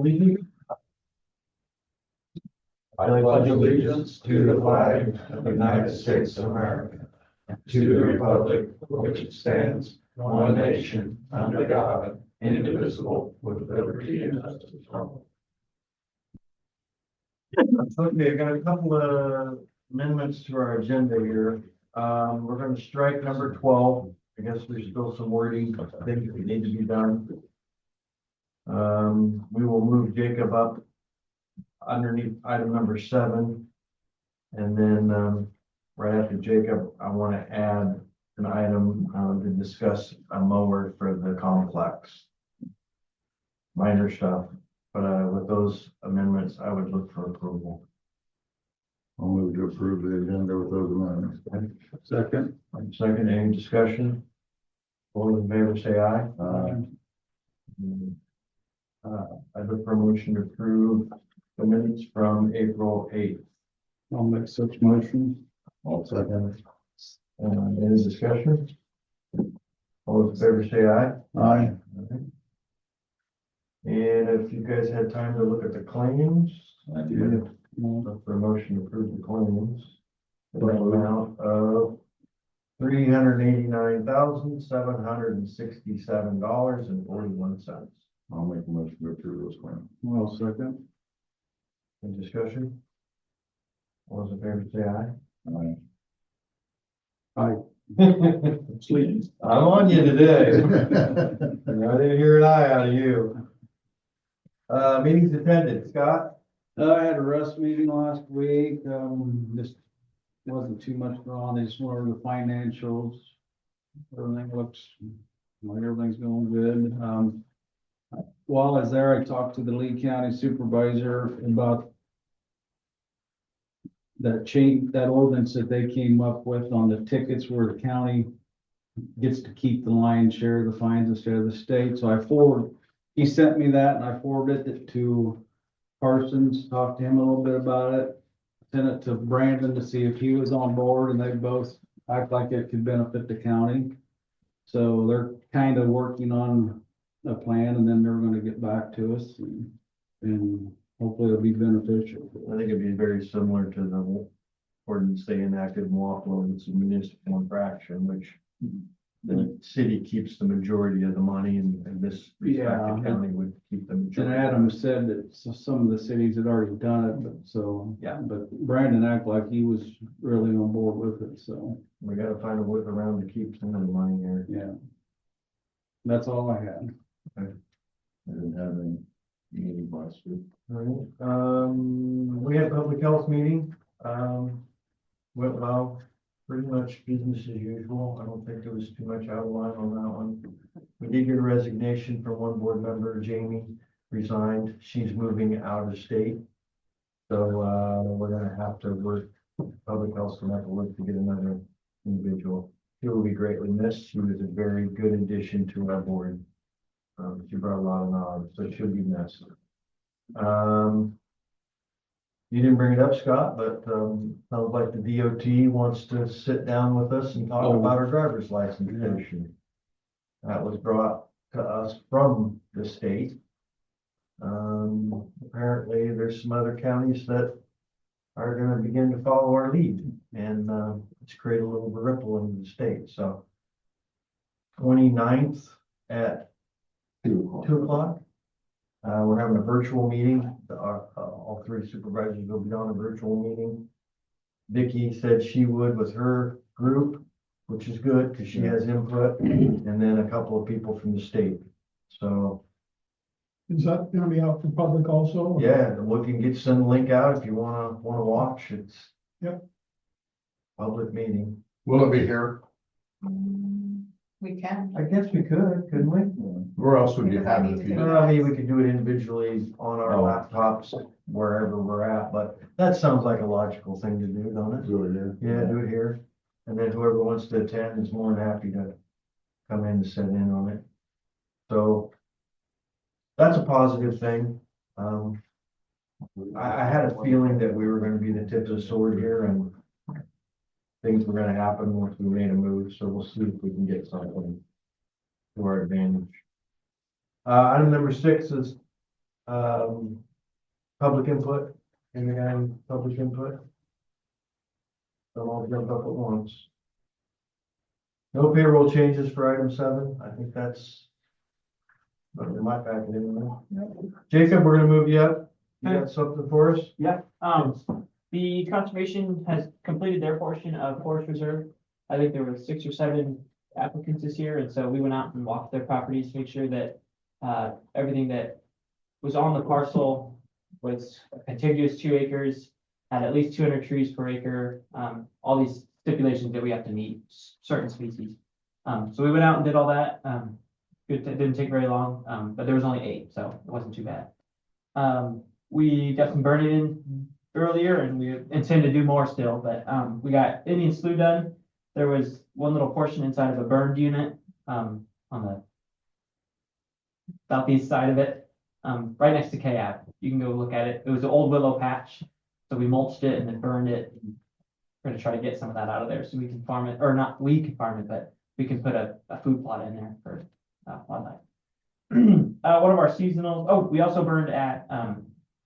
please. I pledge allegiance to the flag of the United States of America, to the republic for which it stands, one nation, under God, indivisible, with liberty and justice for all. Okay, I got a couple of amendments to our agenda here. We're going to strike number 12. I guess there's still some wording things that need to be done. We will move Jacob up underneath item number 7. And then right after Jacob, I want to add an item to discuss a mower for the complex. Minor stuff, but with those amendments, I would look for approval. I'll move to approve the agenda with those amendments. Second. Second, any discussion? All those in favor say aye. I'd look for a motion to approve the minutes from April 8th. I'll make such motions. I'll second. Any discussion? All those in favor say aye. Aye. And if you guys had time to look at the claims, I do. look for a motion to approve the claims. The amount of $389,767.41. I'll make a motion to approve those claims. Well, second. Any discussion? All those in favor say aye. Aye. Sleep. I'm on you today. I didn't hear an eye out of you. Meetings attended, Scott? I had a Russ meeting last week, just wasn't too much going on, they just went over the financials. Everything looks like everything's going good. While I was there, I talked to the Lee County Supervisor about that ordinance that they came up with on the tickets where the county gets to keep the lion's share of the fines instead of the state. So he sent me that and I forwarded it to Parsons, talked to him a little bit about it. Sent it to Brandon to see if he was on board, and they both act like it could benefit the county. So they're kind of working on a plan, and then they're going to get back to us and hopefully it'll be beneficial. I think it'd be very similar to the ordinance they enacted in Waffalo. It's a municipal infraction, which the city keeps the majority of the money, and this respective county would keep the And majority. Adam said that some of the cities had already done it, but so, Yeah. but Brandon acted like he was really on board with it, so, We gotta find a workaround to keep some of the money here. yeah. That's all I had. I didn't have any meeting last week. All right, we had a public health meeting, went well, pretty much business as usual. I don't think there was too much out of line on that one. We did get a resignation from one board member, Jamie resigned, she's moving out of state. So, we're gonna have to work, public health's gonna have to work to get another individual. She will be greatly missed, she was a very good addition to our board. She brought a lot of knowledge, so she'll be missed. You didn't bring it up, Scott, but sounds like the DOT wants to sit down with us and talk about our driver's license issue. That was brought to us from the state. Apparently there's some other counties that are gonna begin to follow our lead, and it's created a little ripple in the state, so 29th at 2 o'clock. We're having a virtual meeting. All 3 supervisors will be on a virtual meeting. Vicky said she would with her group, which is good because she has input, and then a couple of people from the state. So, Is that gonna be out for public also? yeah, we can get some link out if you wanna watch. It's public meeting. Will it be here? We can. I guess we could, couldn't we? Where else would you have it? if you- I mean, we could do it individually on our Oh. laptops, wherever we're at, but that sounds like a logical thing to do, don't it? Do it here? Yeah, do it here. And then whoever wants to attend is more than happy to come in to sit in on it. So that's a positive thing. I had a feeling that we were gonna be the tip of the sword here, and things were gonna happen once we made a move, so we'll see if we can get something to our advantage. Item number 6 is Public input, any kind of public input? Don't all jump up at once. No payroll changes for item 7, I think that's. But we might back it in there. Jacob, we're gonna move you up. You got something for us? Yeah, the conservation has completed their portion of forest reserve. I think there were 6 or 7 applicants this year, and so we went out and walked their properties to make sure that everything that was on the parcel was a contiguous 2 acres, had at least 200 trees per acre, all these stipulations that we have to meet, certain species. So we went out and did all that. It didn't take very long, but there was only 8, so it wasn't too bad. We got some burning in earlier, and we intend to do more still, but we got Indian Slough done. There was one little portion inside of a burned unit on the southeast side of it, right next to KAB. You can go look at it. It was an old willow patch, so we mulched it and then burned it. We're gonna try to get some of that out of there so we can farm it, or not we can farm it, but we can put a food plot in there for wildlife. One of our seasonal, oh, we also burned at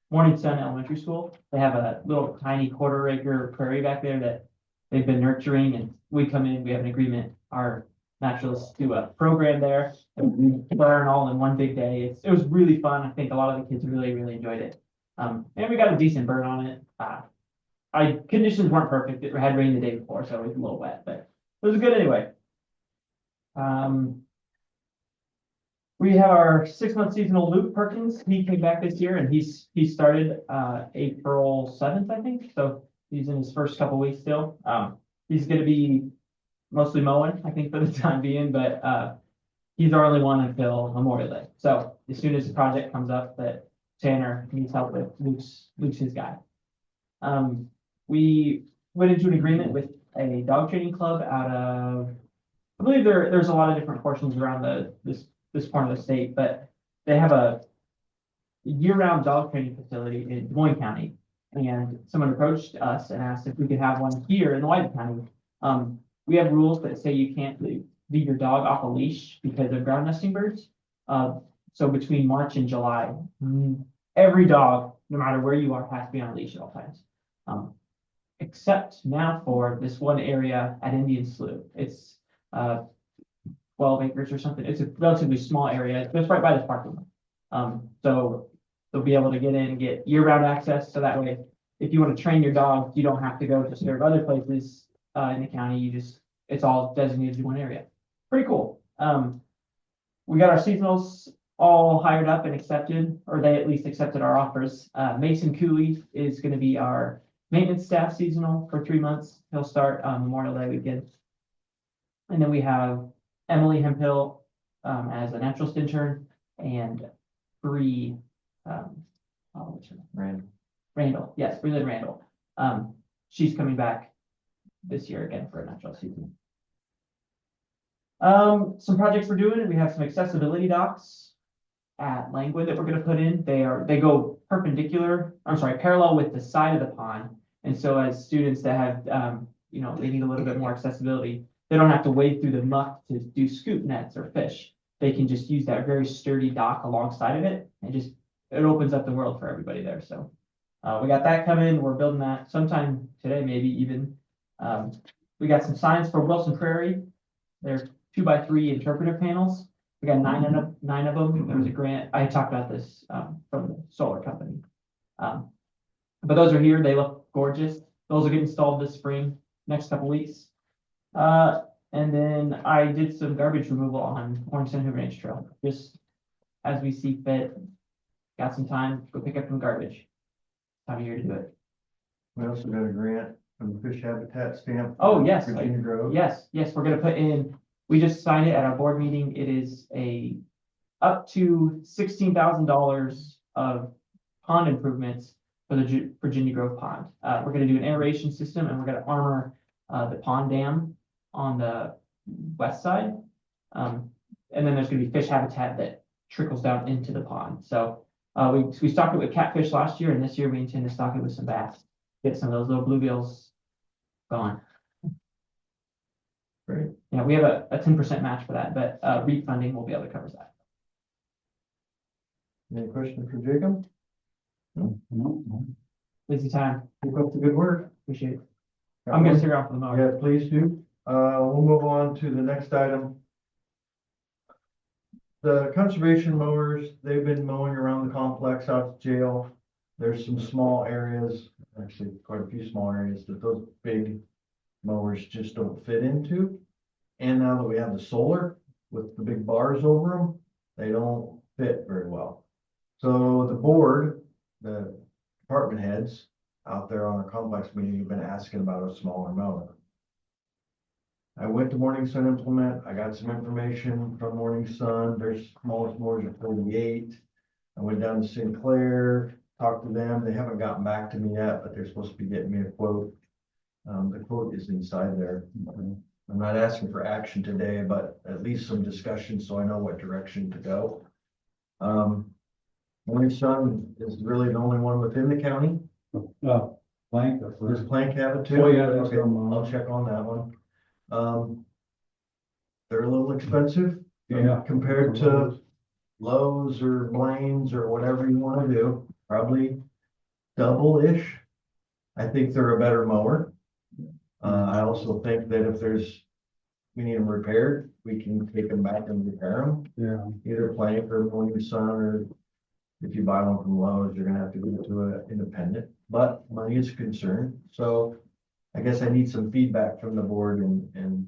Morning Sun Elementary School. They have a little tiny 1/4 acre prairie back there that they've been nurturing, and we come in, we have an agreement, our naturalists do a program there, and we burn all in one big day. It was really fun. I think a lot of the kids really enjoyed it. And we got a decent burn on it. Conditions weren't perfect. It had rained the day before, so it was a little wet, but it was good anyway. We have our 6-month seasonal Luke Perkins. He came back this year, and he started April 7th, I think. So he's in his first couple weeks still. He's going to be mostly mowing, I think, for the time being, but he's our only one until Memorial Day. So as soon as the project comes up that Tanner needs help with, Luke's his guy. We went into an agreement with a dog training club out of, I believe there's a lot of different portions around this part of the state, but they have a year-round dog training facility in Des Moines County. And someone approached us and asked if we could have one here in Louisa County. We have rules that say you can't leave your dog off a leash because of ground nesting birds. So between March and July, every dog, no matter where you are, has to be on a leash at all times. Except now for this one area at Indian Slough. It's 12 acres or something. It's a relatively small area. It's just right by this parking lot. So they'll be able to get in and get year-round access. So that way, if you want to train your dog, you don't have to go to serve other places in the county. It's all designated to one area. Pretty cool. We got our seasonals all hired up and accepted, or they at least accepted our offers. Mason Cooley is going to be our maintenance staff seasonal for 3 months. He'll start Memorial Day weekend. And then we have Emily Hemphill as a naturalist intern, and Bree, what's her name? Randall. Yes, Breland Randall. She's coming back this year again for a naturalist season. Some projects we're doing, we have some accessibility docks at Langwood that we're going to put in. They go parallel with the side of the pond. And so as students that have, they need a little bit more accessibility, they don't have to wade through the muck to do scoop nets or fish. They can just use that very sturdy dock alongside of it, and it opens up the world for everybody there. So we got that coming. We're building that sometime today, maybe even. We got some signs for Wilson Prairie. They're 2x3 interpretive panels. We got nine of them. There was a grant. I talked about this from the solar company. But those are here. They look gorgeous. Those will get installed this spring, next couple weeks. And then I did some garbage removal on Orange Center Range Trail, just as we see fit. Got some time, go pick up some garbage. Time of year to do it. We also got a grant from the Fish Habitat Stamp. Oh, yes. Virginia Grove. Yes, we're gonna put in, we just signed it at our board meeting. It is up to $16,000 of pond improvements for the Virginia Grove Pond. We're gonna do an aeration system, and we're gonna armor the pond dam on the west side. And then there's gonna be fish habitat that trickles down into the pond. So we stocked it with catfish last year, and this year we intend to stock it with some bass. Get some of those little bluegills going. Great. Yeah, we have a 10% match for that, but REAP funding will be able to cover that. Any questions for Jacob? Busy time, Keep up the good work. appreciate it. I'm gonna stick around for the moment. Yeah, please do. We'll move on to the next item. The conservation mowers, they've been mowing around the complex out to jail. There's some small areas, actually quite a few small areas that those big mowers just don't fit into. And now that we have the solar with the big bars over them, they don't fit very well. So the board, the department heads out there on our complex meeting have been asking about a smaller mower. I went to Morning Sun Implement. I got some information from Morning Sun. Their smallest mowers are 48. I went down to Sinclair, talked to them. They haven't gotten back to me yet, but they're supposed to be getting me a quote. The quote is inside there. I'm not asking for action today, but at least some discussion so I know what direction to go. Morning Sun is really the only one within the county. Blank. Does Plank have it too? Oh, yeah, that's Okay, on, I'll check on that one. They're a little expensive. Yeah. Compared to Lowe's or Blaine's or whatever you wanna do, probably double-ish. I think they're a better mower. I also think that if we need them repaired, we can take them back and repair them, Yeah. either Plank or Morning Sun, or if you buy one from Lowe's, you're gonna have to give it to an independent, but money is a concern, so I guess I need some feedback from the board and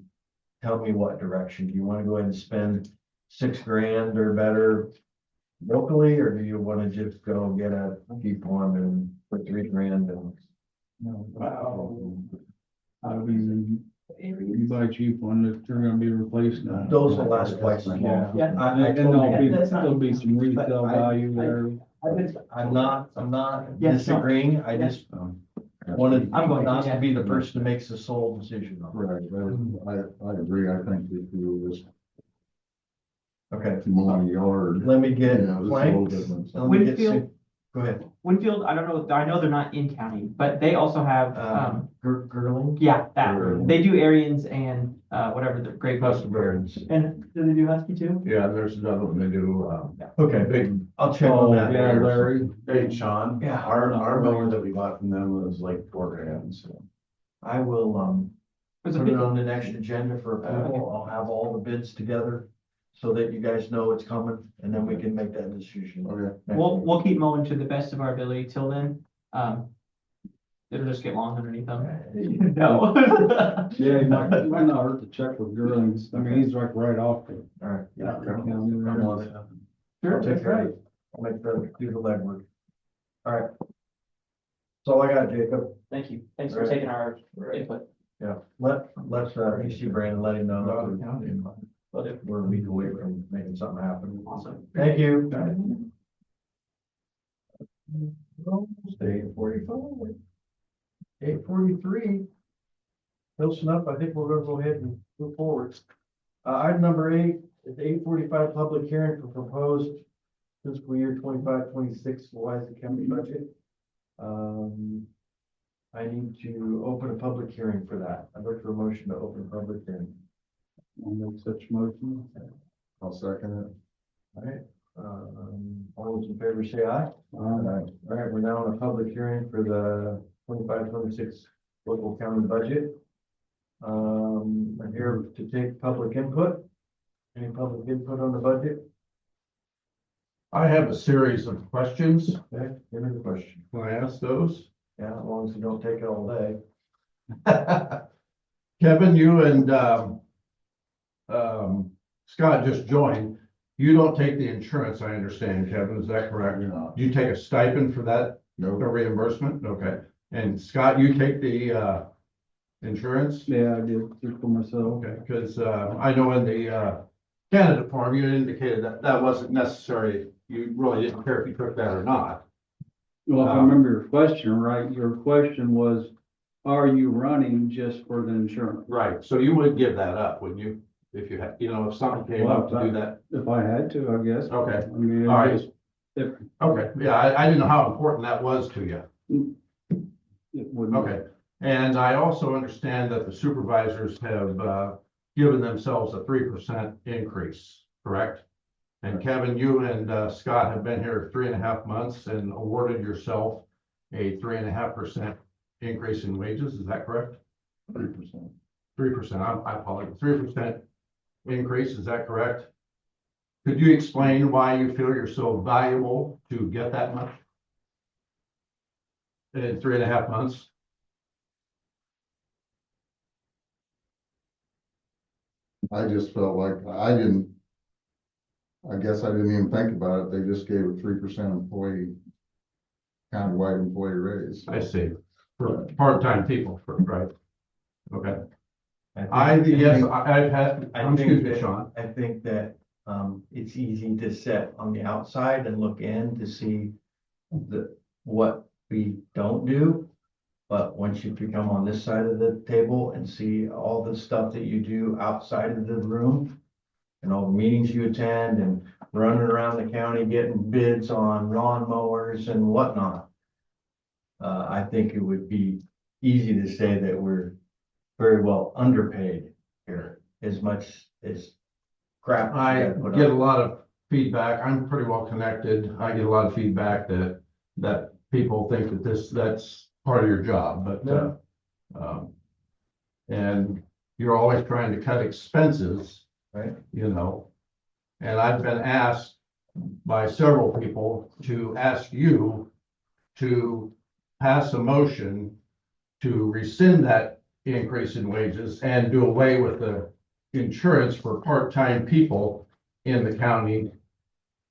tell me what direction. Do you wanna go ahead and spend $6,000 or better locally, or do you wanna just go get a cheap one and put $3,000 and? I mean, you buy a cheap one, if they're gonna be replaced. Those will last twice as long. Yeah. I And totally get it. there'll be some retail value there. I'm not Yeah, no. disagreeing, I just wanted, I'm going to, not to yeah. be the person that makes the sole decision. Right, I agree. I think if you just Okay, mow the yard. let me get Yeah, it's a little planks. different. Let me get Winfield? Go ahead, Winfield, I don't know, I know they're not in county, but they also have, Girling. yeah, that, Girling. they do Aryans and, whatever the Great Post. Custom birds. And do they do Husky too? Yeah, there's another one they do, Okay, big, I'll check on that. Yeah, Larry. hey, Sean, Yeah. our mower that we bought from them was like $4,000, so. I will, There's a put it big, on the next agenda for approval. I'll have all the bids together so that you guys know it's coming, and then we can make that decision. Okay. next week. we'll keep mowing to the best of our ability till then. It'll just get long underneath them. No. Yeah, you might not hurt to check with Girlings. I mean, he's like right off the. All right. Yeah. I'm on it. Sure, I'll take that's care of right. it. I'll make do the legwork. All right. That's all I got, Jacob. Thank you. Thanks for Right. taking our input. Yeah, let's, you see Brandon, let him know that we're a week away from making something happen. Awesome. Thank you. 8:45. 8:43. Close enough. I think we're gonna go ahead and move forward. Item number 8 is the 8:45 public hearing for proposed fiscal year 25-26 Louisa County budget. I need to open a public hearing for that. I'd look for a motion to open a public hearing. I'll make such motion. I'll second it. All right, all those in favor say aye. All right, we're now in a public hearing for the 25-26 local county budget. I'm here to take public input. Any public input on the budget? I have a series of questions. Okay, give me the question. Can I ask those? Yeah, as long as you don't take it all day. Kevin, you and, Scott just joined. You don't take the insurance, I understand, Kevin, is that correct? Yeah. You take a stipend for that, the No, reimbursement? Okay. And Scott, you take the, insurance? Yeah, I did, just for myself. Okay, because, I know in the, candidate form, you indicated that that wasn't necessary. You really didn't care if you took that or not. Well, if I remember your question, right, your question was, are you running just for the insurance? Right, so you would give that up, wouldn't you? If you had, if something came up to do that, If I had to, I guess. okay, I mean, it all right. just, if Okay, yeah, I didn't know how important that was to you. it wouldn't. Okay, and I also understand that the supervisors have, given themselves a 3% increase, correct? And Kevin, you and Scott have been here 3.5 months and awarded yourself a 3.5% increase in wages, is that correct? 3%. 3%, I apologize, 3% increase, is that correct? Could you explain why you feel you're so valuable to get that much? In 3.5 months? I just felt like I guess I didn't even think about it. They just gave a 3% employee, countywide employee raise. I see, for part-time people, right? Okay, think- I've had, I excuse think me, that, Sean. I think that, it's easy to sit on the outside and look in to see what we don't do. But once you become on this side of the table and see all the stuff that you do outside of the room and all the meetings you attend and running around the county getting bids on lawn mowers and whatnot, I think it would be easy to say that we're very well underpaid here, as much as crap. we I gotta put get a up. lot of feedback, I'm pretty well connected, I get a lot of feedback that people think that that's part of your job, but, and you're always trying to cut expenses. Right. You know, and I've been asked by several people to ask you to pass a motion to rescind that increase in wages and do away with the insurance for part-time people in the county.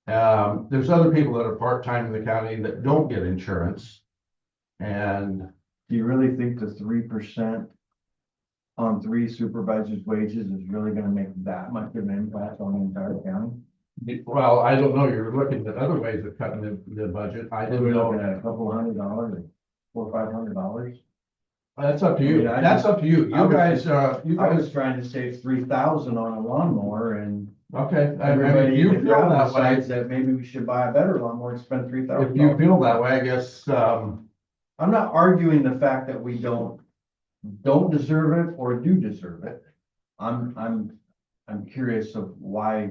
There's other people that are part-time in the county that don't get insurance. And Do you really think the 3% on 3 supervisors' wages is really gonna make that much of an impact on the entire county? well, I don't know, you're looking at other ways of cutting the budget. I We're don't looking know. at a couple $100 or $400 or $500. That's up to you. I mean, I That's just- up to you. I You was guys, just- you I was guys, trying to save 3,000 on a lawnmower and okay, I everybody mean, in you the feel crowd that way. decides that maybe we should buy a better lawnmower and spend $3,000. If you feel that way, I guess, I'm not arguing the fact that we don't deserve it or do deserve it. I'm curious of why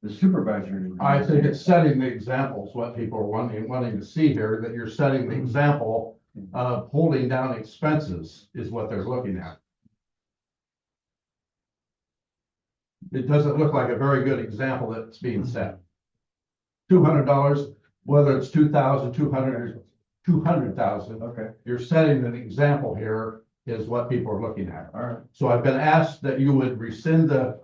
the supervisor. I think it's setting the examples, what people are wanting to see here, that you're setting the example of holding down expenses is what they're looking at. It doesn't look like a very good example that's being set. $200, whether it's 2,000, 200, 200,000, Okay, you're setting an example here is what people are looking at. all right. So I've been asked that you would rescind the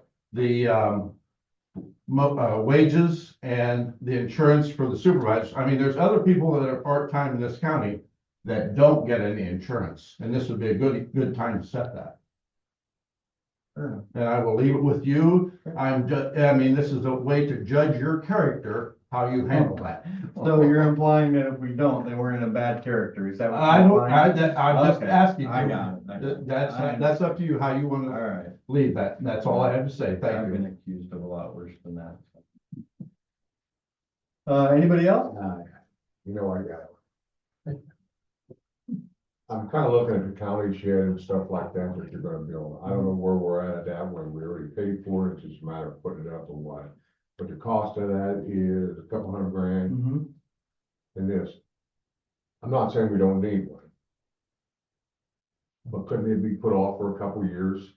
wages and the insurance for the supervisors. I mean, there's other people that are part-time in this county that don't get any insurance, and this would be a good time to set that. Sure. And I will leave it with you. I mean, this is a way to judge your character, how you handle that. So you're implying that if we don't, then we're in a bad character, is that what I you're don't, implying? I'm just Okay, asking I you. got it. I got it. That's up to you how you want All to right, leave that. That's all I have to say. I've Thank been you. accused of a lot worse than that. Anybody else? You know, I'm kind of looking at the county shed and stuff like that you're gonna build. I don't know where we're at that one. We already paid for it. It's just a matter of putting it up or what. But the cost of that is a couple $100 grand Mm-hmm. in this. I'm not saying we don't need one. But couldn't it be put off for a couple of years?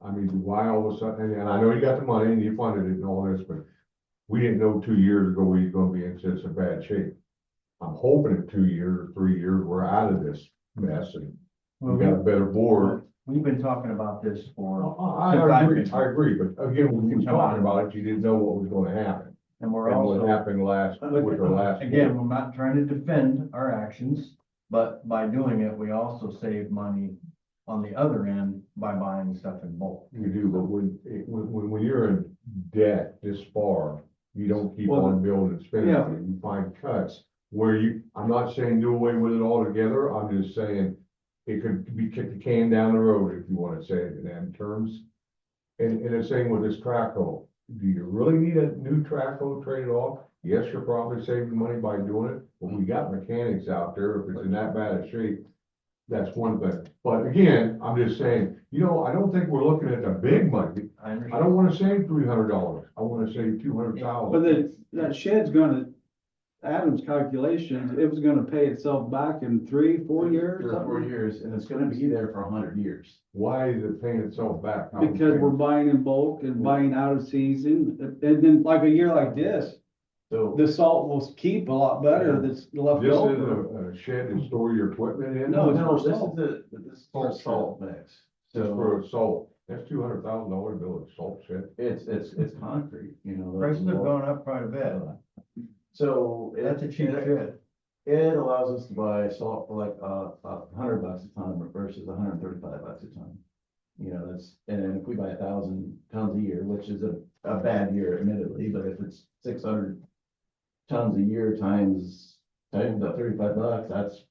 I mean, why all of a sudden, and I know you got the money and you funded it and all this, but we didn't know 2 years ago we were gonna be in such a bad shape. I'm hoping in 2 years or 3 years, we're out of this mess and we got a better board. We've been talking about this for, I agree, but again, when you were talking about it, you didn't know what was gonna happen. and we're And what also, happened with the last. again, we're not trying to defend our actions, but by doing it, we also save money on the other end by buying stuff in bulk. You do, but when you're in debt this far, you don't keep Well, on building and spending yeah. money, you find cuts. Where I'm not saying do away with it altogether, I'm just saying it could be kick the can down the road, if you wanna say it in them terms. And the same with this track hole, do you really need a new track hole traded off? Yes, you're probably saving money by doing it, but we got mechanics out there, if it's in that bad a shape, That's one thing. But again, I'm just saying, I don't think we're looking at the big money. I I understand. don't wanna save $300. I wanna save 200,000. But that shed's gonna, Adam's calculations, it was gonna pay itself back in 3-4 years. 3 or 4 years, and it's gonna be there for 100 years. Why is it paying itself back? Because we're buying in bulk and buying out of season, and then like a year like this, So, the salt will keep a lot better that's left This is over. a shed to store your equipment in? No, it's no, for this is salt. this is for salt mix. Just So for salt. That's $200,000 bill of salt shed. it's concrete, Prices have gone up quite a bit. So. That's a cheap shed. It allows us to buy salt for like, $100 a ton versus $135 a ton. And then if we buy 1,000 tons a year, which is a bad year admittedly, but if it's 600 tons a year times about $35, that's,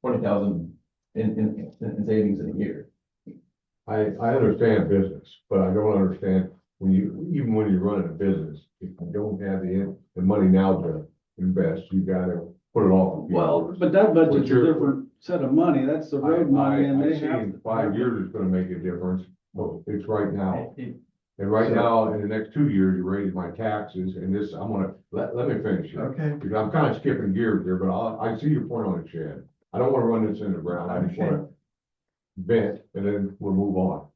20,000 in savings in a year. I understand business, but I don't understand even when you're running a business, if you don't have the money now to invest, you gotta put it off. a few Well, years. but that budget's a What's your- different set of money, that's the road money, and I they see have. in 5 years it's gonna make a difference, but it's right now. And right So- now, in the next 2 years, you raise my taxes, and this, I'm gonna, let me finish here. Okay. Because I'm kind of skipping gears here, but I see your point on the shed. I don't wanna run this in the ground, I just wanna vent, and then we'll move on.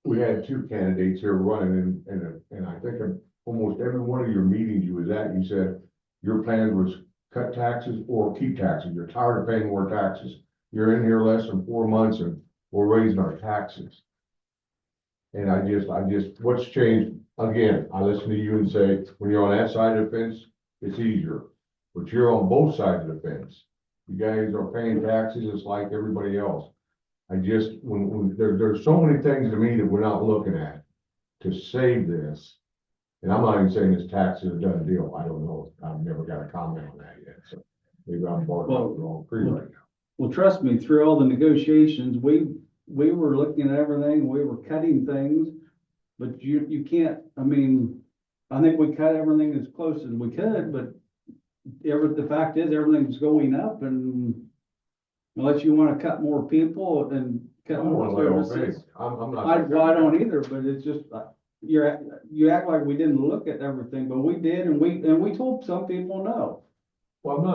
We had 2 candidates here running, and I think in almost every one of your meetings you was at, you said your plan was cut taxes or keep taxes. You're tired of paying more taxes. You're in here less than 4 months and we're raising our taxes. And I just, what's changed? Again, I listen to you and say, when you're on that side of the fence, it's easier. But you're on both sides of the fence. You guys are paying taxes just like everybody else. I just, when there's so many things to me that we're not looking at to save this. And I'm not even saying this tax is a done deal. I don't know. I've never got a comment on that yet, so maybe I'm barking up the wrong tree right now. Well, trust me, through all the negotiations, we were looking at everything, we were cutting things, but you can't, I mean, I think we cut everything as close as we could, but the fact is, everything's going up, and unless you wanna cut more people and I cut don't more wanna lay off services. big. I'm not. Well, I don't either, but it's just, you act like we didn't look at everything, but we did, and we told some people no. Well,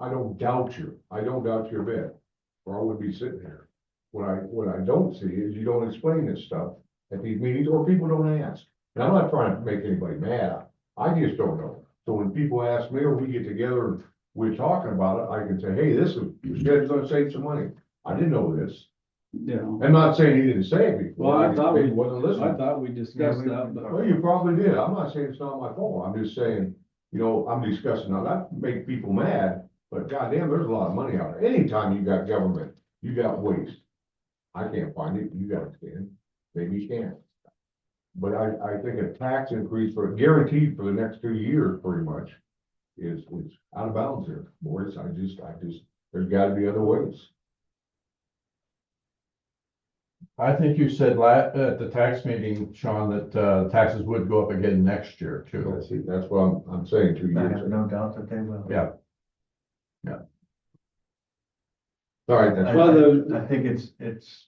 I don't doubt you. I don't doubt you a bit, or I wouldn't be sitting here. What I don't see is you don't explain this stuff at these meetings, or people don't ask. And I'm not trying to make anybody mad. I just don't know. So when people ask me, or we get together and we're talking about it, I can say, hey, this shed's gonna save some money. I didn't know this. You know, I'm not saying he didn't say it before. Well, I just thought maybe we- wasn't I listening. thought we discussed that, but. Well, you probably did. I'm not saying it's not my fault. I'm just saying, I'm discussing, now that make people mad, but goddamn, there's a lot of money out there. Anytime you got government, you got waste. I can't find it. You guys can. Maybe you can. But I think a tax increase guaranteed for the next 2 years, pretty much, is out of bounds here, boys. There's gotta be other ways. I think you said at the tax meeting, Sean, that taxes would go up again next year too. That's what I'm saying 2 I years. have no doubt that they will. Yeah. All right, that's. I think it's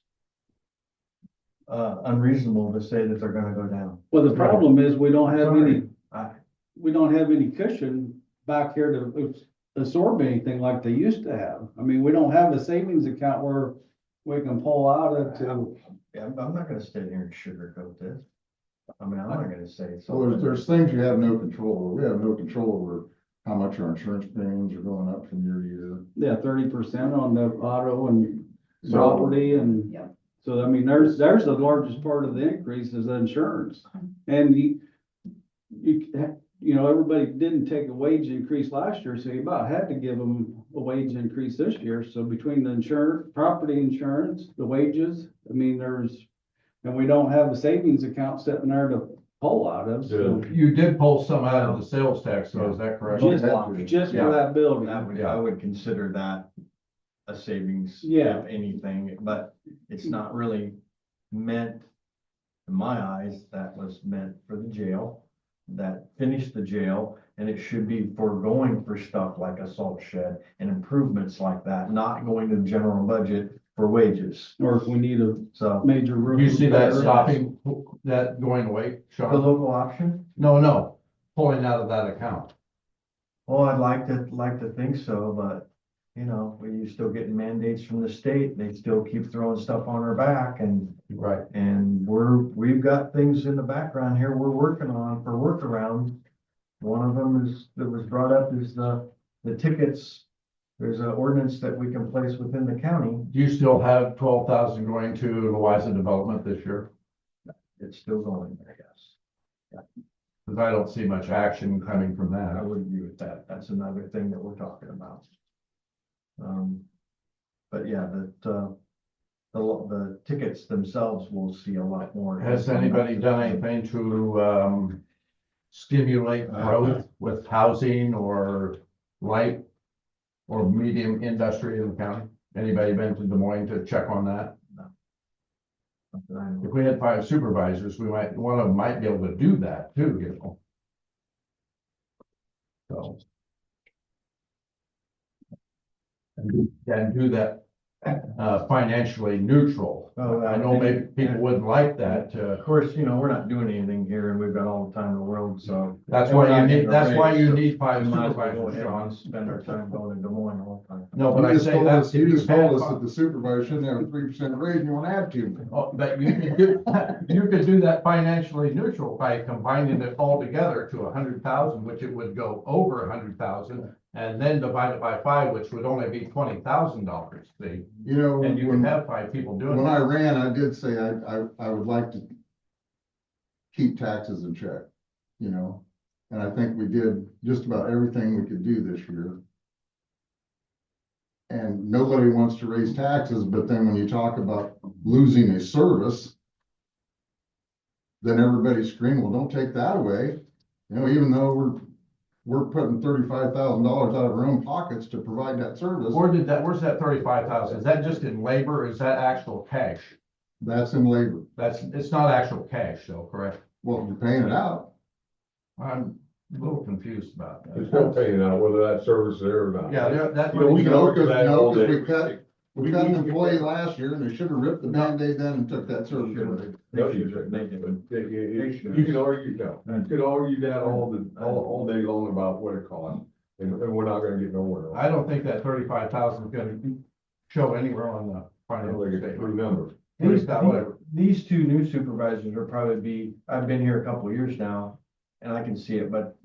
unreasonable to say that they're gonna go down. Well, the problem is, we don't have any, I- we don't have any cushion back here to absorb anything like they used to have. I mean, we don't have a savings account where we can pull out of to. Yeah, I'm not gonna sit here and sugarcoat this. I mean, I'm not gonna say So there's, so. there's things you have no control over. We have no control over how much our insurance premiums are going up from year to year. Yeah, 30% on the auto and So- property and. Yeah. So I mean, there's the largest part of the increase is insurance. And everybody didn't take a wage increase last year, so you about had to give them a wage increase this year. So between the insurance, property insurance, the wages, I mean, and we don't have a savings account sitting there to pull out of, so. You did pull some out of the sales tax, though, is that correct? Just Yeah. for that building. I would consider that a savings. Yeah. If anything, but it's not really meant, in my eyes, that was meant for the jail, that finished the jail, And it should be foregoing for stuff like a salt shed and improvements like that, not going to the general budget for wages. Or if we need a So major Do roof. you see that repair. stopping, that going away, the Sean? local option, No, pulling out of that account. well, I'd like to think so, but you know, we still getting mandates from the state. They still keep throwing stuff on our back and Right. we've got things in the background here we're working on for workaround. One of them that was brought up is the tickets. There's an ordinance that we can place within the county. Do you still have 12,000 going to Louisa Development this year? It's still going, I guess. Because I don't see much action coming from I that. would agree with that. That's another thing that we're talking about. But yeah, the tickets themselves will see a lot more. Has anybody done anything to stimulate growth with housing or light or medium industry in the county? Anybody been to Des Moines to check on that? Not that I know. If we had 5 supervisors, one of them might be able to do that too, you know? So. And do that financially neutral. Oh, I know maybe people wouldn't like that, Of course, you know, we're not doing anything here and we've got all the time in the world, so. that's And we're why you not need, getting a that's why raise, you so need we 5 might as well go supervisors, ahead and Sean. spend our time going to Des Moines all the time. No, but I You just say told that's. us, you just told us that the supervisor shouldn't have a 3% raise, and you want to add 2. Oh, but you could do, you could do that financially neutral by combining it all together to 100,000, which it would go over 100,000. And then divide it by 5, which would only be $20,000, see? You know, And you can have 5 people doing when it. I ran, I did say I would like to keep taxes in check, you know? And I think we did just about everything we could do this year. And nobody wants to raise taxes, but then when you talk about losing a service, then everybody's screaming, well, don't take that away. You know, even though we're putting $35,000 out of our own pockets to provide that service. Where's that 35,000? Is that just in labor or is that actual cash? That's in labor. It's not actual cash though, correct? Well, you're paying it out. I'm a little confused about You're that. still paying out whether that service is there or not. Yeah, that. You know, we can No, argue because, that all day. we cut an employee last year and they should have ripped the Band-Aid then and took that service away. No, you should. You can argue, no, you could argue that all day long about what it costs, and we're not gonna get nowhere. I don't think that 35,000 is gonna show anywhere on the I don't financial think it's a statement. true number. These 2 new supervisors are probably I've been here a couple of years now and I can see it, but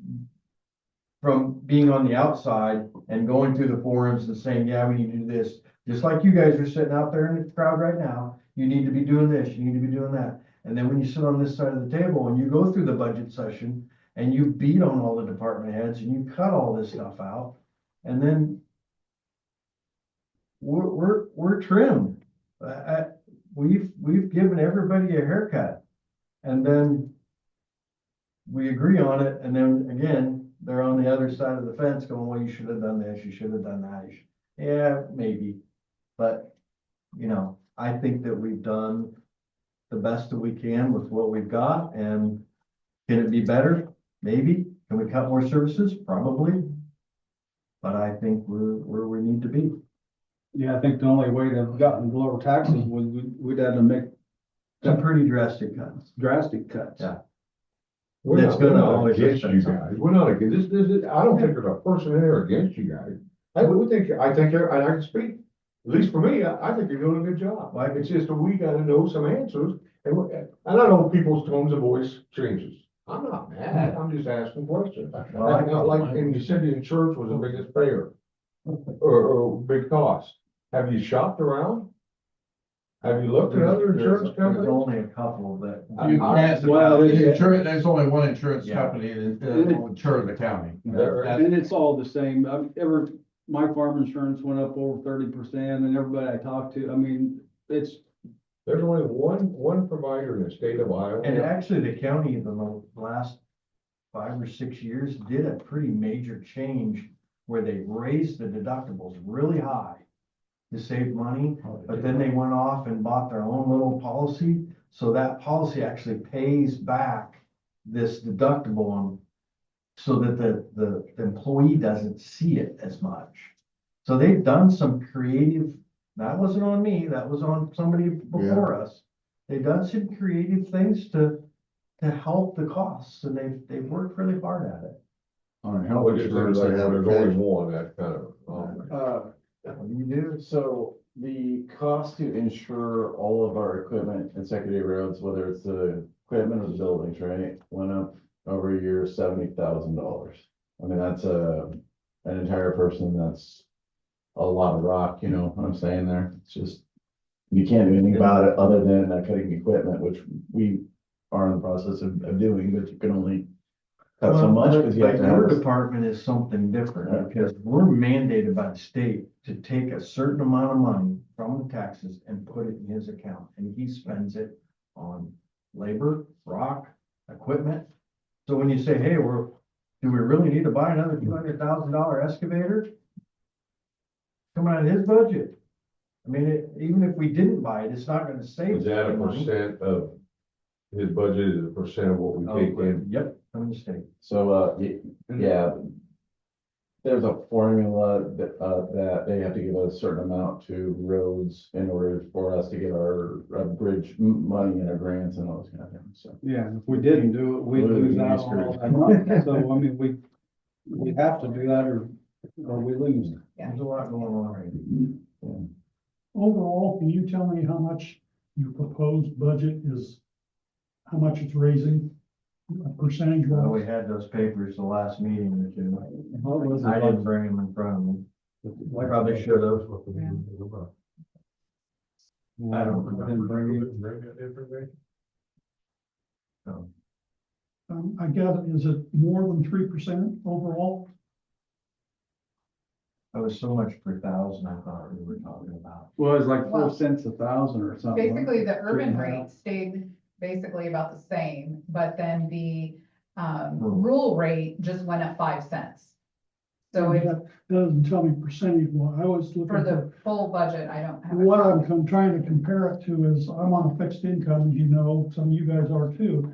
from being on the outside and going through the forums and saying, yeah, we need to do this, just like you guys are sitting out there in the crowd right now, you need to be doing this, you need to be doing that. And then when you sit on this side of the table and you go through the budget session and you beat on all the department heads and you cut all this stuff out, and then we're trimmed. We've given everybody a haircut. And then we agree on it, and then again, they're on the other side of the fence going, well, you should have done this, you should have done that. Yeah, maybe, but, you know, I think that we've done the best that we can with what we've got, and can it be better? Maybe. Can we cut more services? Probably. But I think we're where we need to be. Yeah, I think the only way to have gotten lower taxes was we'd have to make Some pretty drastic cuts. drastic cuts. Yeah. We're It's not, we're gonna not always against you affect something. guys, we're not against, I don't think there's a person in there against you guys. I think, and I can speak, at least for me, I think you're doing a good job. Why? It's just that we gotta know some answers, and I know people's tones of voice changes. I'm not mad, I'm just asking questions. Like, and you said the insurance was the biggest payer, or big cost. Have you shopped around? Have you looked at other insurance There's companies? only a couple that. You can't, Well, there's only one insurance Yeah. company that will insure the county. And it's all the same. My farm insurance went up over 30%, and everybody I talked to, I mean, it's, There's only one provider in the state of Iowa. And actually, the county in the last 5 or 6 years did a pretty major change where they raised the deductibles really high to save money, but then they went off and bought their own little policy. So that policy actually pays back this deductible so that the employee doesn't see it as much. So they've done some creative, that wasn't on me, that was on somebody before us. They've done some creative things to help the costs, and they've worked really hard at it. On I health would just say insurance, like, they have there's a only cash. one, that's kind of, What do you do? So the cost to insure all of our equipment and secondary roads, whether it's the equipment or the buildings, right, went up over a year, $70,000. I mean, that's an entire person, that's a lot of rock, you know what I'm saying there? It's just, you can't do anything about it other than cutting equipment, which we are in the process of doing, but you can only cut so Well, much because you have but to your have. department is something different, because we're mandated by the state to take a certain amount of money from the taxes and put it in his account, and he spends it on labor, rock, equipment. So when you say, hey, do we really need to buy another $200,000 excavator? Coming out of his budget. I mean, even if we didn't buy it, it's not gonna save. is that a any money. percent of, his budget is a percent of what we take in? Yep, from the state. So, yeah. There's a formula that they have to give a certain amount to roads in order for us to get our bridge money and our grants and all those kind of things, so. Yeah, if we didn't do it, we'd lose out on all that money. So, I mean, we have to do that or we lose. There's a lot going on right now. Overall, can you tell me how much your proposed budget is, how much it's raising? Percentage Well, wise? we had those papers the last meeting, that you, What was it I like? didn't bring them in front of me. Probably should have. I don't Didn't bring it. Bring that information? I gather, is it more than 3% overall? That was so much per thousand, I thought we were talking about. Well, it's like 4 Well, cents a thousand or something. Basically, the urban 3.5. rate stayed basically about the same, but then the rural rate just went up 5 cents. So if, That doesn't tell me percentage, well, I was for looking the for, full budget, I don't have. a what copy. I'm trying to compare it to is, I'm on a fixed income, as you know, some of you guys are too.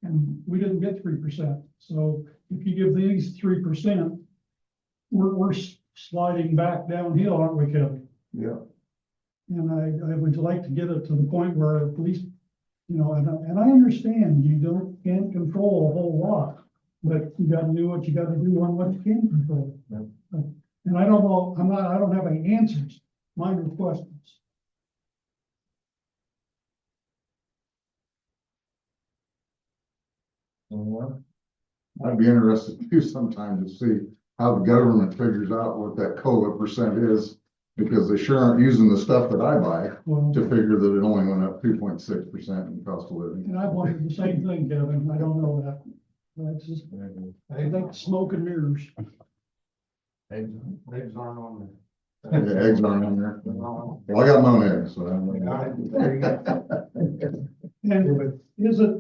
And we didn't get 3%, so if you give these 3%, we're sliding back downhill, aren't we, Kevin? Yeah. And I would like to get it to the point where at least, you know, and I understand you can't control a whole lot, but you gotta do what you gotta do on what you can control. Yep. And I don't know, I don't have any answers, mine are questions. I'd be interested too sometime to see how the government figures out what that COLA percent is, because they sure aren't using the stuff that I buy Well, to figure that it only went up 2.6% in cost of living. and I wondered the same thing, Kevin, I don't know that. That's just, I think smoke and mirrors. Eggs aren't on The eggs aren't in there. Well, I got my own eggs, so. And is it,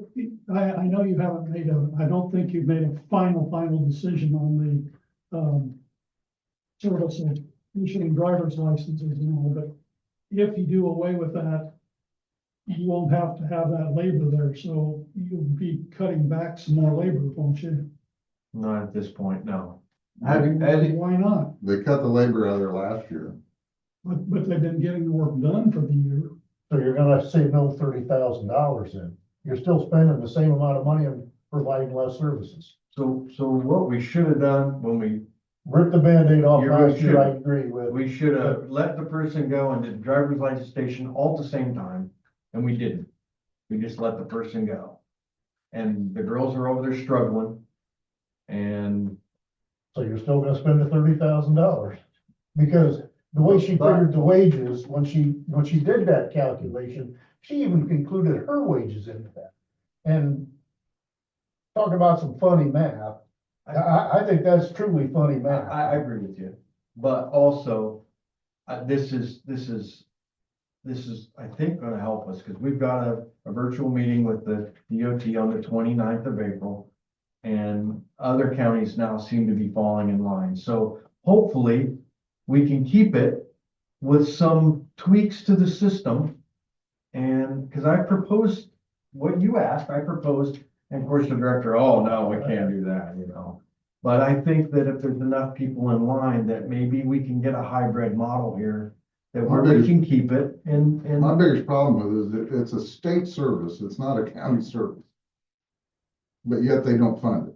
I know you haven't made I don't think you've made a final decision on the, service of issuing driver's licenses and all, but if you do away with that, you won't have to have that labor there, so you'll be cutting back some more labor, won't you? Not at this point, no. Why not? They cut the labor out of there last year. But they've been getting the work done for the year. So you're gonna say no $30,000 in. You're still spending the same amount of money on providing less services. So what we should have done when we Rip the Band-Aid off You're right, last year, sure. I agree with. We should have let the person go and did the driver's license station all at the same time, and we didn't. We just let the person go. And the girls are over there struggling. And So you're still gonna spend the $30,000. Because the way she figured the wages, when she did that calculation, she even included her wages into that. And talk about some funny math. I think that's truly funny math. I agree with you, but also, this is, I think, gonna help us, because we've got a virtual meeting with the DOT on the 29th of April. And other counties now seem to be falling in line, so hopefully we can keep it with some tweaks to the system. And, because I proposed what you asked, I proposed, and of course the director, oh, no, we can't do that, you know. But I think that if there's enough people in line, that maybe we can get a hybrid model here, that where we can keep it and, My biggest problem with it is that it's a state service, it's not a county service. But yet they don't fund it.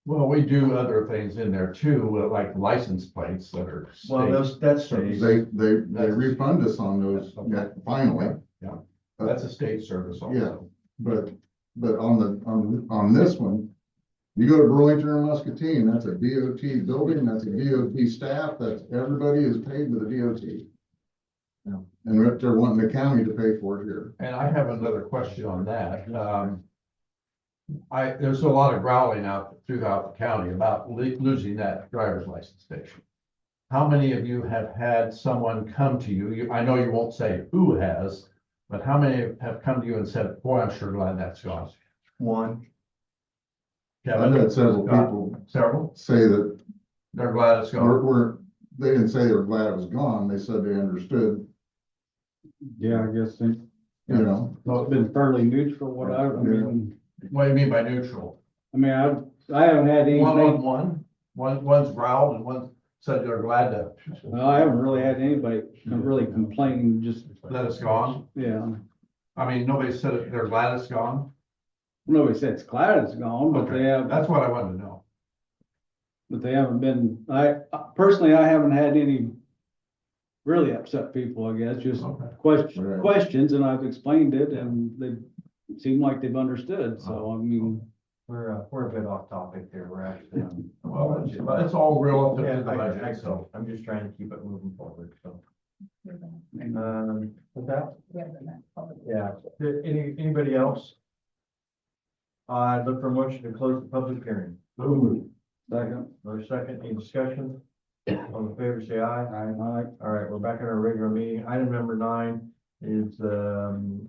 Well, we do other things in there too, like license plates that are. well, that's. They refund us on those, yeah, finally. Yeah, that's a state service also. But on this one, you go to Burlington or Muscatine, that's a DOT building, that's a DOT staff, that's, everybody is paid with a DOT. Yeah. And they're wanting the county to pay for it here. And I have another question on that. There's a lot of growling out throughout the county about losing that driver's license station. How many of you have had someone come to you? I know you won't say who has, but how many have come to you and said, boy, I'm sure glad that's gone? One, I've had several people Several? say that They're glad it's gone. they didn't say they were glad it was gone, they said they understood, Yeah, I guess they, you know. it's been fairly neutral, what I mean, What do you mean by neutral? I haven't had any, One's growled and one said they're glad to. well, I haven't really had anybody really complain, just, That it's gone. yeah. I mean, nobody said they're glad it's gone. Nobody said it's glad it's gone, but Okay, they have, that's what I wanted to know. but they haven't been, personally, I haven't had any really upset people, I guess, just Okay. Right. questions, and I've explained it, and they seem like they've understood, so, I mean, we're a bit off topic there, we're actually on. Well, it's all real up to Yeah, the budget, so. I'm just trying to keep it moving forward, so. We're gonna- With that, we have the next public. yeah, anybody else? Look for a motion to close the public hearing. second, Or second, any discussion? All in favor, say aye. I, All right, we're back in our regular meeting. Item number 9 is